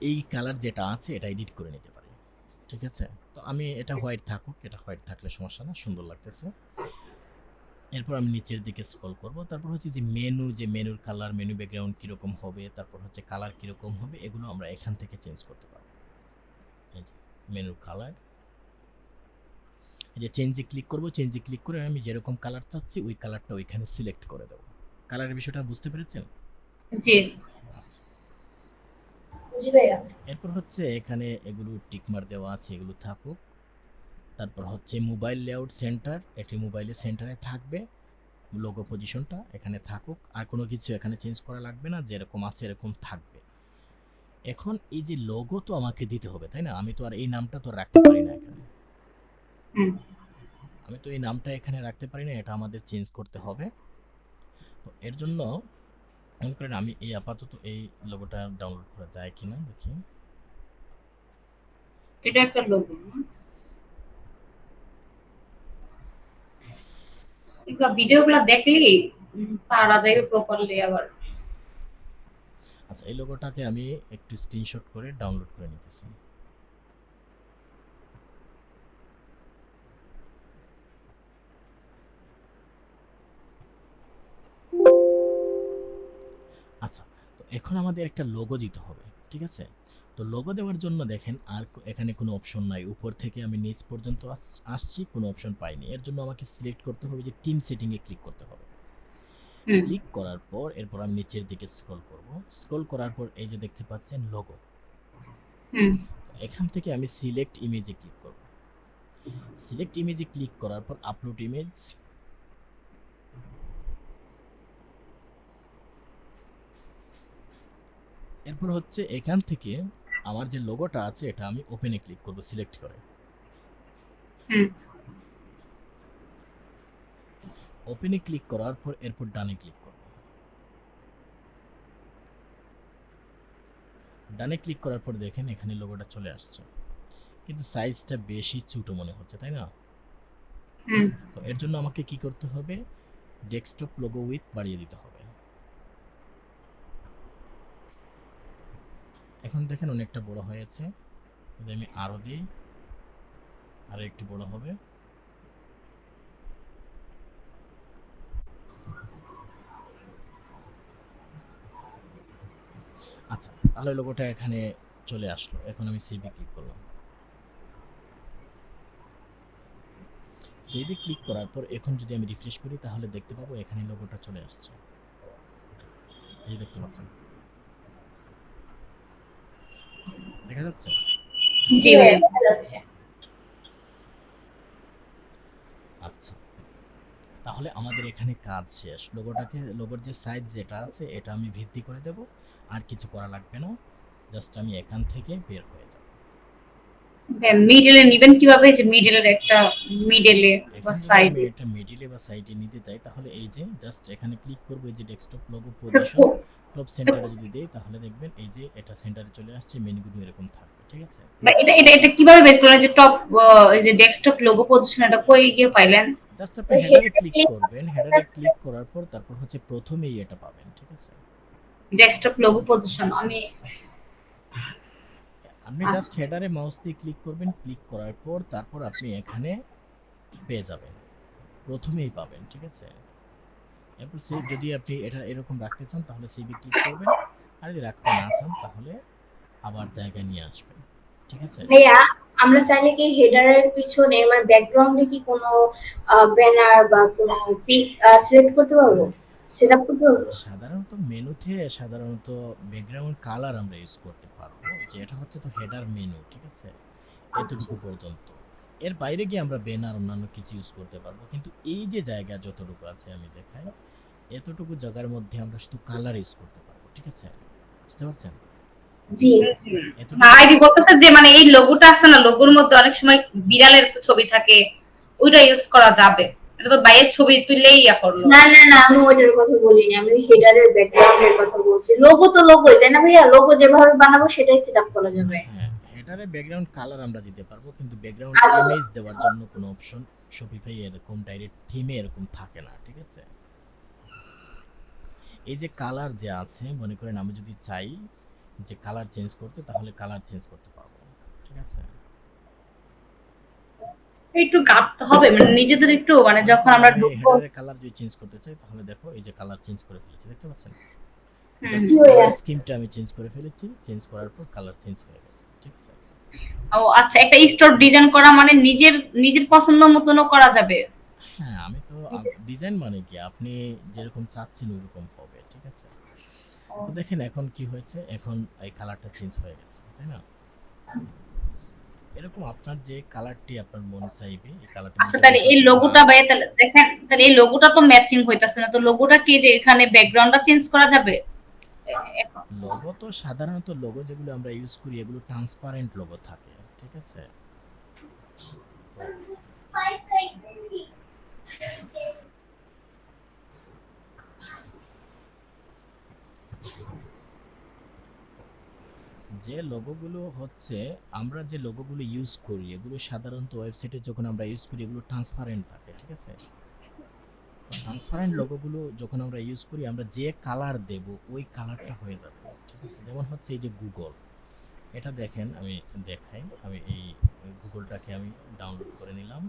এই কালার যেটা আছে এটা এডিট করে নিতে পারি। ঠিক আছে? তো আমি এটা হোয়াইট থাকুক, এটা হোয়াইট থাকলে সমস্যা না, সুন্দর লাগতেছে। এরপর আমি নিচের দিকে স্ক্রল করব, তারপর হচ্ছে যে মেনু, যে মেনুর কালার, মেনু ব্যাকগ্রাউন্ড কীরকম হবে, তারপর হচ্ছে কালার কীরকম হবে, এগুলো আমরা এখান থেকে চেঞ্জ করতে পারবো। এই যে মেনুর কালার, এই যে চেঞ্জে ক্লিক করব, চেঞ্জে ক্লিক করে আমি যেরকম কালার চাচ্ছি ওই কালারটা ওইখানে সিলেক্ট করে দেবো। কালারের বিষয়টা বুঝতে পেরেছেন? জি। আচ্ছা। জি ভাইয়া। এরপর হচ্ছে এখানে এগুলো টিকমার দেওয়া আছে, এগুলো থাকুক। তারপর হচ্ছে মোবাইল লেআউট সেন্টার, এটি মোবাইলের সেন্টারে থাকবে, লোগো পজিশনটা এখানে থাকুক, আর কোনো কিছু এখানে চেঞ্জ করা লাগবে না, যেরকম আছে এরকম থাকবে। এখন এই যে লোগো তো আমাকে দিতে হবে, তাই না? আমি তো আর এই নামটা তো রাখতে পারি না এখানে, হুম। আমি তো এই নামটা এখানে রাখতে পারি না, এটা আমাদের চেঞ্জ করতে হবে। তো এর জন্য মনে করেন আমি এই আপাতত এই লোগোটা ডাউনলোড করা যায় কিনা দেখি। এটা একটা লোগো। এগুলা ভিডিওগুলা দেখলেই পারা যাবে প্রপারলি আবার। আচ্ছা, এই লোগোটাকে আমি একটু স্ক্রিনশট করে ডাউনলোড করে নিতেছি। আচ্ছা, তো এখন আমাদের একটা লোগো দিতে হবে, ঠিক আছে? তো লোগো দেওয়ার জন্য দেখেন আর এখানে কোনো অপশন নাই, উপর থেকে আমি নিচ পর্যন্ত আসছি, কোনো অপশন পাইনি। এর জন্য আমাকে সিলেক্ট করতে হবে যে থিম সেটিংয়ে ক্লিক করতে হবে। হুম। ক্লিক করার পর এরপর আমি নিচের দিকে স্ক্রল করব, স্ক্রল করার পর এই যে দেখতে পাচ্ছেন লোগো, হুম। এখান থেকে আমি সিলেক্ট ইমেজে ক্লিক করব। সিলেক্ট ইমেজে ক্লিক করার পর আপলোড ইমেজ, এরপর হচ্ছে এখান থেকে আমার যে লোগোটা আছে এটা আমি ওপেনে ক্লিক করব সিলেক্ট করে। হুম। ওপেনে ক্লিক করার পর এরপর ডানে ক্লিক করব। ডানে ক্লিক করার পর দেখেন এখানে লোগোটা চলে আসছে, কিন্তু সাইজটা বেশি ছোট মনে হচ্ছে, তাই না? হুম। তো এর জন্য আমাকে কি করতে হবে, ডেস্কটপ লোগো উইথ বাড়িয়ে দিতে হবে। এখন দেখেন অনেকটা বড় হয়েছে, যদি আমি আরো দিই আরো একটু বড় হবে। তাহলে লোগোটা এখানে চলে আসলো। এখন আমি সেভে ক্লিক করলাম। সেভে ক্লিক করার পর এখন যদি আমি রিফ্রেশ করি তাহলে দেখতে পাবো এখানে লোগোটা চলে আসছে। এই দেখতে পাচ্ছেন, দেখা যাচ্ছে? জি ভাইয়া। দেখা যাচ্ছে। আচ্ছা, তাহলে আমাদের এখানে কাজ শেষ। লোগোর যে সাইজ যেটা আছে এটা আমি বৃদ্ধি করে দেব, আর কিছু করা লাগবে না। জাস্ট আমি এখান থেকে বের হয়ে যাব। মিডলে নিবেন কিভাবে, যে মিডলের একটা মিডলে বা এখন যদি আমি সাইডে? এটা মিডিলে বা সাইডে নিতে চাই তাহলে এই যে জাস্ট এখানে ক্লিক করব, এই যে ডেস্কটপ লোগো পজিশন টপ সেন্টারে যদি দেই তাহলে দেখবেন এই যে এটা সেন্টারে চলে আসছে, মেনুগুলো এরকম থাকবে, ঠিক আছে? এটা কিভাবে বের করলেন যে টপ, এই যে ডেস্কটপ লোগো পজিশন, এটা কই গিয়ে পাইলেন? জাস্ট আপনি হেডারে ক্লিক করবেন, হেডারে ক্লিক করার পর তারপর হচ্ছে প্রথমেই এটা পাবেন, ঠিক আছে? ডেস্কটপ লোগো পজিশন আমি আপনি আচ্ছা। জাস্ট হেডারে মাউস দিয়ে ক্লিক করবেন, ক্লিক করার পর তারপর আপনি এখানে পেয়ে যাবেন, প্রথমেই পাবেন, ঠিক আছে? এরপর যদি আপনি এটা এরকম রাখতে চান তাহলে সেভে ক্লিক করবেন, আর যদি রাখতে না চান তাহলে আবার জায়গায় নিয়ে আসবেন, ঠিক আছে? ভাইয়া, আমরা চাইলে কি হেডারের পিছনে মানে ব্যাকগ্রাউন্ডে কি কোনো ব্যানার বা কোনো পিক সিলেক্ট করতে পারবো, সেটআপ করতে পারবো? সাধারণত মেনুতে সাধারণত ব্যাকগ্রাউন্ড কালার আমরা ইউজ করতে পারবো, যে এটা হচ্ছে তো হেডার মেনু, ঠিক আছে? এতটুকু পর্যন্ত। এর বাইরে গিয়ে আমরা ব্যানার অন্যান্য কিছু ইউজ করতে পারবো, কিন্তু এই যে জায়গা যতটুকু আছে আমি দেখাই, এতটুকু জায়গার মধ্যে আমরা শুধু কালার ইউজ করতে পারবো, ঠিক আছে? বুঝতে পারছেন? জি। এতটুকু আইডি বলতেছে যে মানে এই লোগোটা আছে না, লোগোর মধ্যে অনেক সময় বিড়ালের ছবি থাকে, ওইটা ইউজ করা যাবে? এটা তো বাইরের ছবি তুললেই ইয়া করলো। না না না, আমি ওইটার কথা বলিনি, আমি হেডারের ব্যাকগ্রাউন্ডের কথা বলছি। লোগো তো লোগোই, তাই না ভাইয়া? লোগো যেভাবে বানাবো সেটাই সেটআপ করা যাবে। হ্যাঁ, হেডারে ব্যাকগ্রাউন্ড কালার আমরা দিতে পারবো, কিন্তু ব্যাকগ্রাউন্ড আচ্ছা। ইমেজ দেওয়ার জন্য কোনো অপশন শপিফাই এরকম ডাইরেক্ট থিমে এরকম থাকে না, ঠিক আছে? এই যে কালার যে আছে, মনে করেন আমি যদি চাই যে কালার চেঞ্জ করতে, তাহলে কালার চেঞ্জ করতে পারবো, ঠিক আছে? একটু গাঁথতে হবে মানে নিজেদের একটু, মানে যখন আমরা আমি ঢুকবো। হেডারের কালার যদি চেঞ্জ করতে চাই তাহলে দেখো এই যে কালার চেঞ্জ করে ফেলেছি, দেখতে পাচ্ছেন? জাস্ট জি ভাইয়া। কালার স্কিমটা আমি চেঞ্জ করে ফেলেছি, চেঞ্জ করার পর কালার চেঞ্জ হয়ে গেছে, ঠিক আছে? ও আচ্ছা, একটা স্টোর ডিজাইন করা মানে নিজের নিজের পছন্দ মতনও করা যাবে? হ্যাঁ, আমি তো ডিজাইন মানে কি আপনি যেরকম চাচ্ছেন ওরকম হবে, ঠিক আছে? তো দেখেন এখন কি হয়েছে, এখন এই কালারটা চেঞ্জ হয়ে গেছে, তাই না? এরকম আপনার যে কালারটি আপনার মন চাইবে এই কালারটি আচ্ছা, তাহলে এই লোগোটা ভাইয়া, তাহলে দেখেন, তাহলে এই লোগোটা তো ম্যাচিং হইতাছে না, তো লোগোটা কি যে এখানে ব্যাকগ্রাউন্ডটা চেঞ্জ করা যাবে এখন? লোগো তো সাধারণত লোগো যেগুলো আমরা ইউজ করি এগুলো ট্রান্সপারেন্ট লোগো থাকে, ঠিক আছে? তো যে লোগোগুলো হচ্ছে, আমরা যে লোগোগুলো ইউজ করি এগুলো সাধারণত ওয়েবসাইটে যখন আমরা ইউজ করি এগুলো ট্রান্সপারেন্ট থাকে, ঠিক আছে? ট্রান্সপারেন্ট লোগোগুলো যখন আমরা ইউজ করি আমরা যে কালার দেব ওই কালারটা হয়ে যাবে, ঠিক আছে? যেমন হচ্ছে এই যে গুগল, এটা দেখেন আমি দেখাই, আমি এই গুগলটাকে আমি ডাউনলোড করে নিলাম।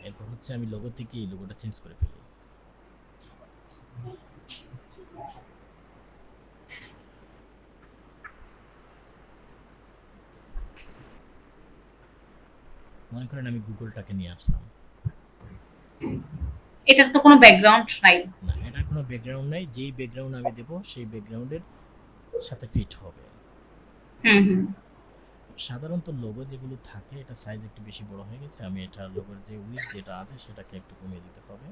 এরপর হচ্ছে আমি লোগো থেকে এই লোগোটা চেঞ্জ করে ফেলি। মনে করেন আমি গুগলটাকে নিয়ে আসলাম, এটার তো কোনো ব্যাকগ্রাউন্ড নাই। না এটার কোনো ব্যাকগ্রাউন্ড নাই, যেই ব্যাকগ্রাউন্ড আমি দেব সেই ব্যাকগ্রাউন্ডের সাথে ফিট হবে। হুম হুম। সাধারণত লোগো যেগুলো থাকে এটা সাইজ একটু বেশি বড় হয়ে গেছে, আমি এটা লোগোর যে উইডথ যেটা আছে সেটাকে একটু কমিয়ে দিতে হবে,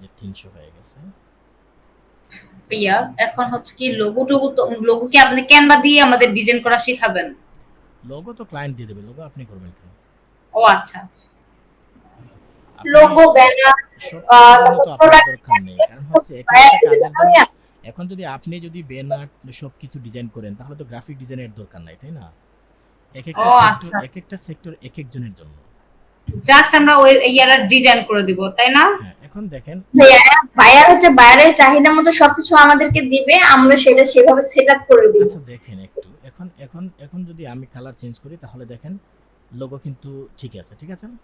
যে 300 হয়ে গেছে। ভাইয়া এখন হচ্ছে কি লোগো টোগো, তো লোগো কি আপনি ক্যানভা দিয়ে আমাদের ডিজাইন করা শিখাবেন? লোগো তো ক্লায়েন্ট দিয়ে দেবে, লোগো আপনি করবেন কেন? ও আচ্ছা আচ্ছা। আপনি লোগো, ব্যানার, সবকিছুর জন্য তো আপনার প্রোডাক্ট। দরকার নেই, কারণ হচ্ছে এক একটা কাজের জন্য এখন যদি আপনি ব্যানার সবকিছু ডিজাইন করেন তাহলে তো গ্রাফিক ডিজাইনের দরকার নাই, তাই না? এক ও একটা আচ্ছা, সেক্টর এক একজনের জন্য। জাস্ট আমরা ওই ইয়ারা ডিজাইন করে দিব, তাই না? হ্যাঁ, এখন দেখেন ভাইয়া, বায়ার হচ্ছে বায়ারের চাহিদা মতো সবকিছু আমাদেরকে দিবে, আমরা সেটা সেভাবে সেটআপ করে দিব। আচ্ছা দেখেন একটু, এখন যদি আমি কালার চেঞ্জ করি তাহলে দেখেন লোগো কিন্তু ঠিক আছে, ঠিক আছে না?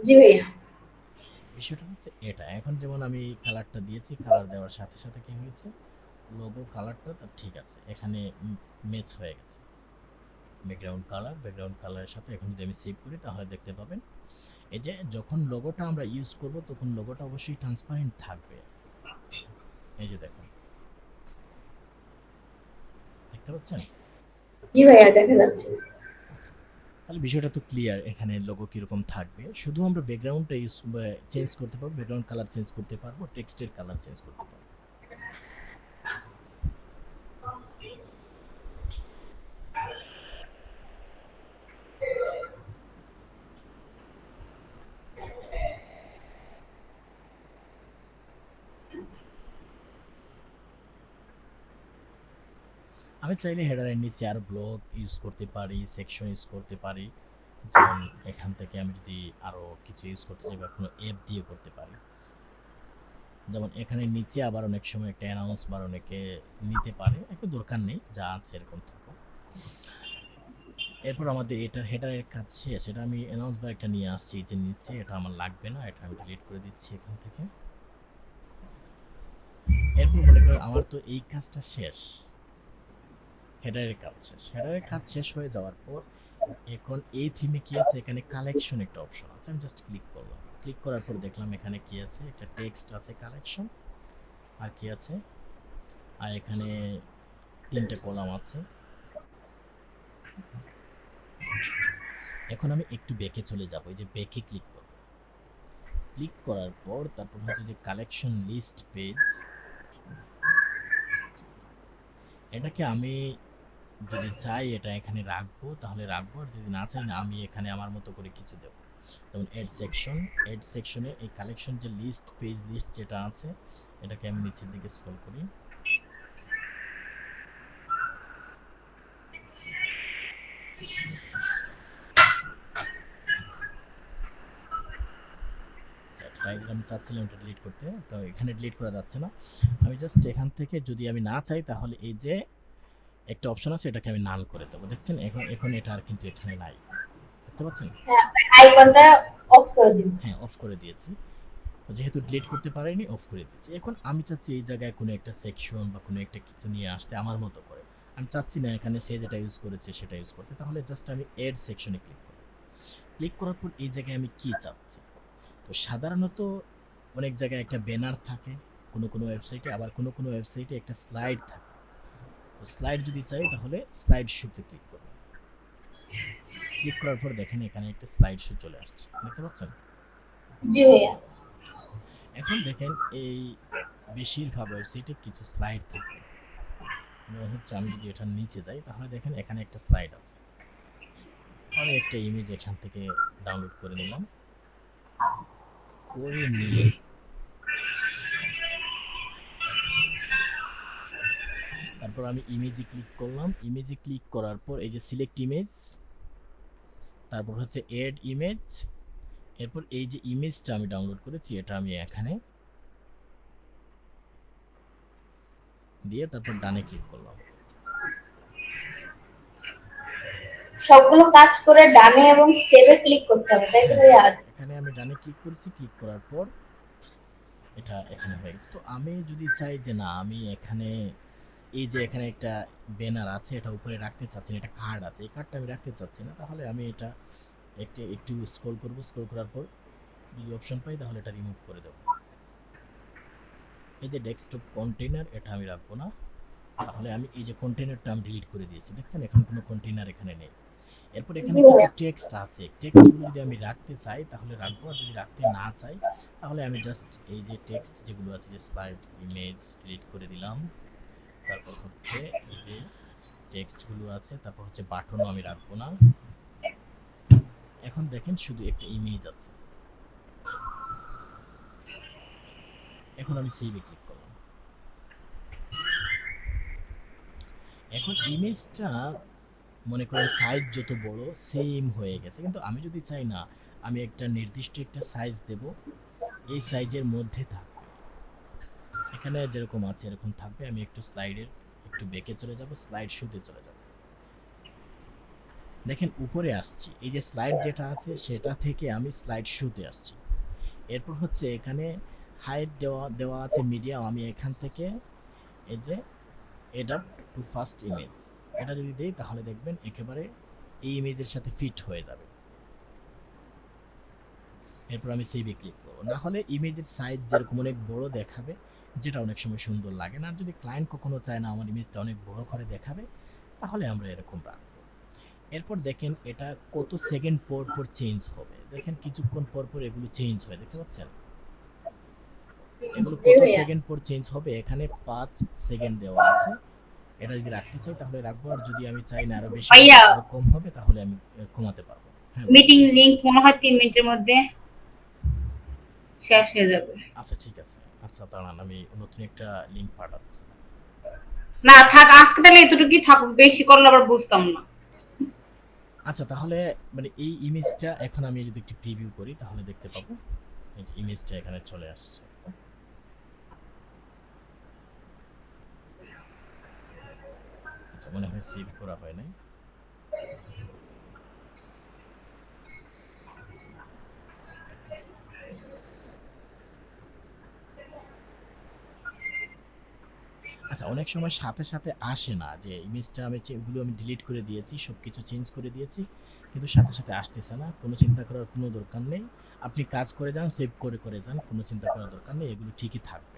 জি ভাইয়া। বিষয়টা হচ্ছে এটা, এখন যেমন আমি কালারটা দিয়েছি, কালার দেওয়ার সাথে সাথে কি হয়েছে, লোগো কালারটা ঠিক আছে, এখানে ম্যাচ হয়ে গেছে। ব্যাকগ্রাউন্ড কালারের সাথে এখন যদি আমি সেভ করি তাহলে দেখতে পাবেন এই যে যখন লোগোটা আমরা ইউজ করব তখন লোগোটা অবশ্যই ট্রান্সপারেন্ট থাকবে। এই যে দেখুন, দেখতে পাচ্ছেন? জি ভাইয়া, দেখা যাচ্ছে। আচ্ছা, তাহলে বিষয়টা তো ক্লিয়ার, এখানে লোগো কিরকম থাকবে। শুধু আমরা ব্যাকগ্রাউন্ডটা ইউজ চেঞ্জ করতে পারবো, ব্যাকগ্রাউন্ড কালার চেঞ্জ করতে পারবো, টেক্সটের কালার চেঞ্জ করতে পারবো। আমি চাইলে হেডারের নিচে আরো ব্লক ইউজ করতে পারি, সেকশন ইউজ করতে পারি। যেমন এখান থেকে আমি যদি আরো কিছু ইউজ করতে চাই বা কোনো অ্যাপ দিয়ে করতে পারি, যেমন এখানে নিচে আবার অনেক সময় একটা অ্যানাউন্স বার অনেকে নিতে পারে, একটু দরকার নেই, যা আছে এরকম থাকো। এরপর আমাদের এটার হেডারের কাজ শেষ। এটা আমি অ্যানাউন্স বার একটা নিয়ে আসছি যে নিচে, এটা আমার লাগবে না, এটা আমি ডিলিট করে দিচ্ছি এখান থেকে। এরপর মনে করেন আমার তো এই কাজটা শেষ, হেডারের কাজ শেষ। হেডারের কাজ শেষ হয়ে যাওয়ার পর এখন এই থিমে কি আছে, এখানে কালেকশন একটা অপশন আছে, আমি জাস্ট ক্লিক করলাম। ক্লিক করার পর দেখলাম এখানে কি আছে, একটা টেক্সট আছে, কালেকশন, আর কি আছে, আর এখানে 3টে কলাম আছে। এখন আমি একটু ব্যাকে চলে যাব, এই যে ব্যাকে ক্লিক করব। ক্লিক করার পর তারপর হচ্ছে যে কালেকশন লিস্ট পেজ, এটাকে আমি যদি চাই এটা এখানে রাখবো তাহলে রাখবো, আর যদি না চাই না আমি এখানে আমার মতো করে কিছু দেবো। যেমন এড সেকশনে এই কালেকশন যে লিস্ট পেজ লিস্ট যেটা আছে এটাকে আমি নিচের দিকে স্ক্রল করি। আমি চাচ্ছিলাম এটা ডিলিট করতে, তো এখানে ডিলিট করা যাচ্ছে না। আমি জাস্ট এখান থেকে যদি আমি না চাই তাহলে এই যে একটা অপশন আছে এটাকে আমি নাল করে দেবো। দেখছেন এখন এটা আর কিন্তু এখানে নাই, দেখতে পাচ্ছেন? হ্যাঁ, আইকনটা অফ করে দিন। হ্যাঁ, অফ করে দিয়েছি। তো যেহেতু ডিলিট করতে পারিনি অফ করে দিচ্ছি। এখন আমি চাচ্ছি এই জায়গায় কোনো একটা সেকশন বা কোনো একটা কিছু নিয়ে আসতে আমার মতো করে। আমি চাচ্ছি না এখানে সে যেটা ইউজ করেছে সেটা ইউজ করতে, তাহলে জাস্ট আমি এড সেকশনে ক্লিক করব। ক্লিক করার পর এই জায়গায় আমি কি চাচ্ছি, তো সাধারণত অনেক জায়গায় একটা ব্যানার থাকে কোনো ওয়েবসাইটে, আবার কোনো ওয়েবসাইটে একটা স্লাইড থাকে। তো স্লাইড যদি চাই তাহলে স্লাইড শোতে ক্লিক করব। ক্লিক করার পর দেখেন এখানে একটা স্লাইড শো চলে আসছে, দেখতে পাচ্ছেন? জি ভাইয়া। এখন দেখেন এই বেশিরভাগ ওয়েবসাইটে কিছু স্লাইড থাকে। যেমন হচ্ছে আমি যদি এটার নিচে যাই তাহলে দেখেন এখানে একটা স্লাইড আছে। আমি একটা ইমেজ এখান থেকে ডাউনলোড করে নিলাম, করে নিয়ে তারপর আমি ইমেজে ক্লিক করলাম। ইমেজে ক্লিক করার পর এই যে সিলেক্ট ইমেজ, তারপর হচ্ছে এড ইমেজ, এরপর এই যে ইমেজটা আমি ডাউনলোড করেছি এটা আমি এখানে দিয়ে তারপর ডানে ক্লিক করলাম। সবগুলো কাজ করে ডানে এবং সেভে ক্লিক করতে হবে, তাই তো ভাইয়া? এখানে আমি ডানে ক্লিক করেছি, ক্লিক করার পর এটা এখানে হয়ে গেছে। তো আমি যদি চাই যে না আমি এখানে এই যে এখানে একটা ব্যানার আছে এটা উপরে রাখতে চাচ্ছি না, এটা কার্ড আছে এই কার্ডটা আমি রাখতে চাচ্ছি না, তাহলে আমি এটা একটু স্ক্রল করব। স্ক্রল করার পর যদি অপশন পাই তাহলে এটা রিমুভ করে দেবো। এই যে ডেস্কটপ কন্টেইনার এটা আমি রাখবো না, তাহলে আমি এই যে কন্টেইনারটা আমি ডিলিট করে দিয়েছি। দেখছেন এখন কোনো কন্টেইনার এখানে নেই। এরপর এখানে কিছু টেক্সট আছে, টেক্সটগুলো যদি আমি রাখতে চাই তাহলে রাখবো, আর যদি রাখতে না চাই তাহলে আমি জাস্ট এই যে টেক্সট যেগুলো আছে যে স্লাইড ইমেজ ডিলিট করে দিলাম। তারপর হচ্ছে এই যে টেক্সটগুলো আছে, তারপর হচ্ছে বাটনও আমি রাখবো না। এখন দেখেন শুধু একটা ইমেজ আছে। এখন আমি সেভে ক্লিক করলাম। এখন ইমেজটা মনে করেন সাইজ যত বড় সেম হয়ে গেছে, কিন্তু আমি যদি চাই না আমি একটা নির্দিষ্ট একটা সাইজ দেব, এই সাইজের মধ্যে থাকবে, এখানে যেরকম আছে এরকম থাকবে। আমি একটু স্লাইডের একটু বেঁকে চলে যাব, স্লাইড শোতে চলে যাব। দেখেন উপরে আসছি, এই যে স্লাইড যেটা আছে সেটা থেকে আমি স্লাইড শোতে আসছি। এরপর হচ্ছে এখানে হাইট দেওয়া আছে মিডিয়াম, আমি এখান থেকে এই যে অ্যাডাপ্ট টু ফার্স্ট ইমেজ, এটা যদি দেই তাহলে দেখবেন একেবারে এই ইমেজের সাথে ফিট হয়ে যাবে। এরপর আমি সেভে ক্লিক করবো। না হলে ইমেজের সাইজ যেরকম অনেক বড় দেখাবে, যেটা অনেক সময় সুন্দর লাগে না। আর যদি ক্লায়েন্ট কখনো চায় না আমার ইমেজটা অনেক বড় করে দেখাবে, তাহলে আমরা এরকম রাখবো। এরপর দেখেন এটা কত সেকেন্ড পর পর চেঞ্জ হবে। দেখেন কিছুক্ষণ পর পর এগুলো চেঞ্জ হয়, দেখতে পাচ্ছেন? এগুলো জি কত ভাইয়া। সেকেন্ড পর চেঞ্জ হবে, এখানে 5 সেকেন্ড দেওয়া আছে। এটা যদি রাখতে চাই তাহলে রাখবো, আর যদি আমি চাই না আরো বেশি হবে, ভাইয়া আরো কম হবে, তাহলে আমি কমাতে পারবো। হ্যাঁ বলুন। মিটিং লিংক মনে হয় 3 মিনিটের মধ্যে শেষ হয়ে যাবে। আচ্ছা ঠিক আছে, আচ্ছা দাঁড়ান আমি নতুন একটা লিংক পাঠাচ্ছি। না থাক, আজকে তাহলে এতটুকুই থাকুক, বেশি করলে আবার বুঝতাম না। আচ্ছা তাহলে মানে এই ইমেজটা এখন আমি যদি একটু প্রিভিউ করি তাহলে দেখতে পাবো এই যে ইমেজটা এখানে চলে আসছে। আচ্ছা মনে হয় সেভ করা হয় নাই। আচ্ছা অনেক সময় সাথে সাথে আসে না, যে ইমেজটা আমি এগুলো আমি ডিলিট করে দিয়েছি, সবকিছু চেঞ্জ করে দিয়েছি, কিন্তু সাথে সাথে আসতেছে না। কোনো চিন্তা করার কোনো দরকার নেই, আপনি কাজ করে যান, সেভ করে করে যান, কোনো চিন্তা করার দরকার নেই, এগুলো ঠিকই থাকবে।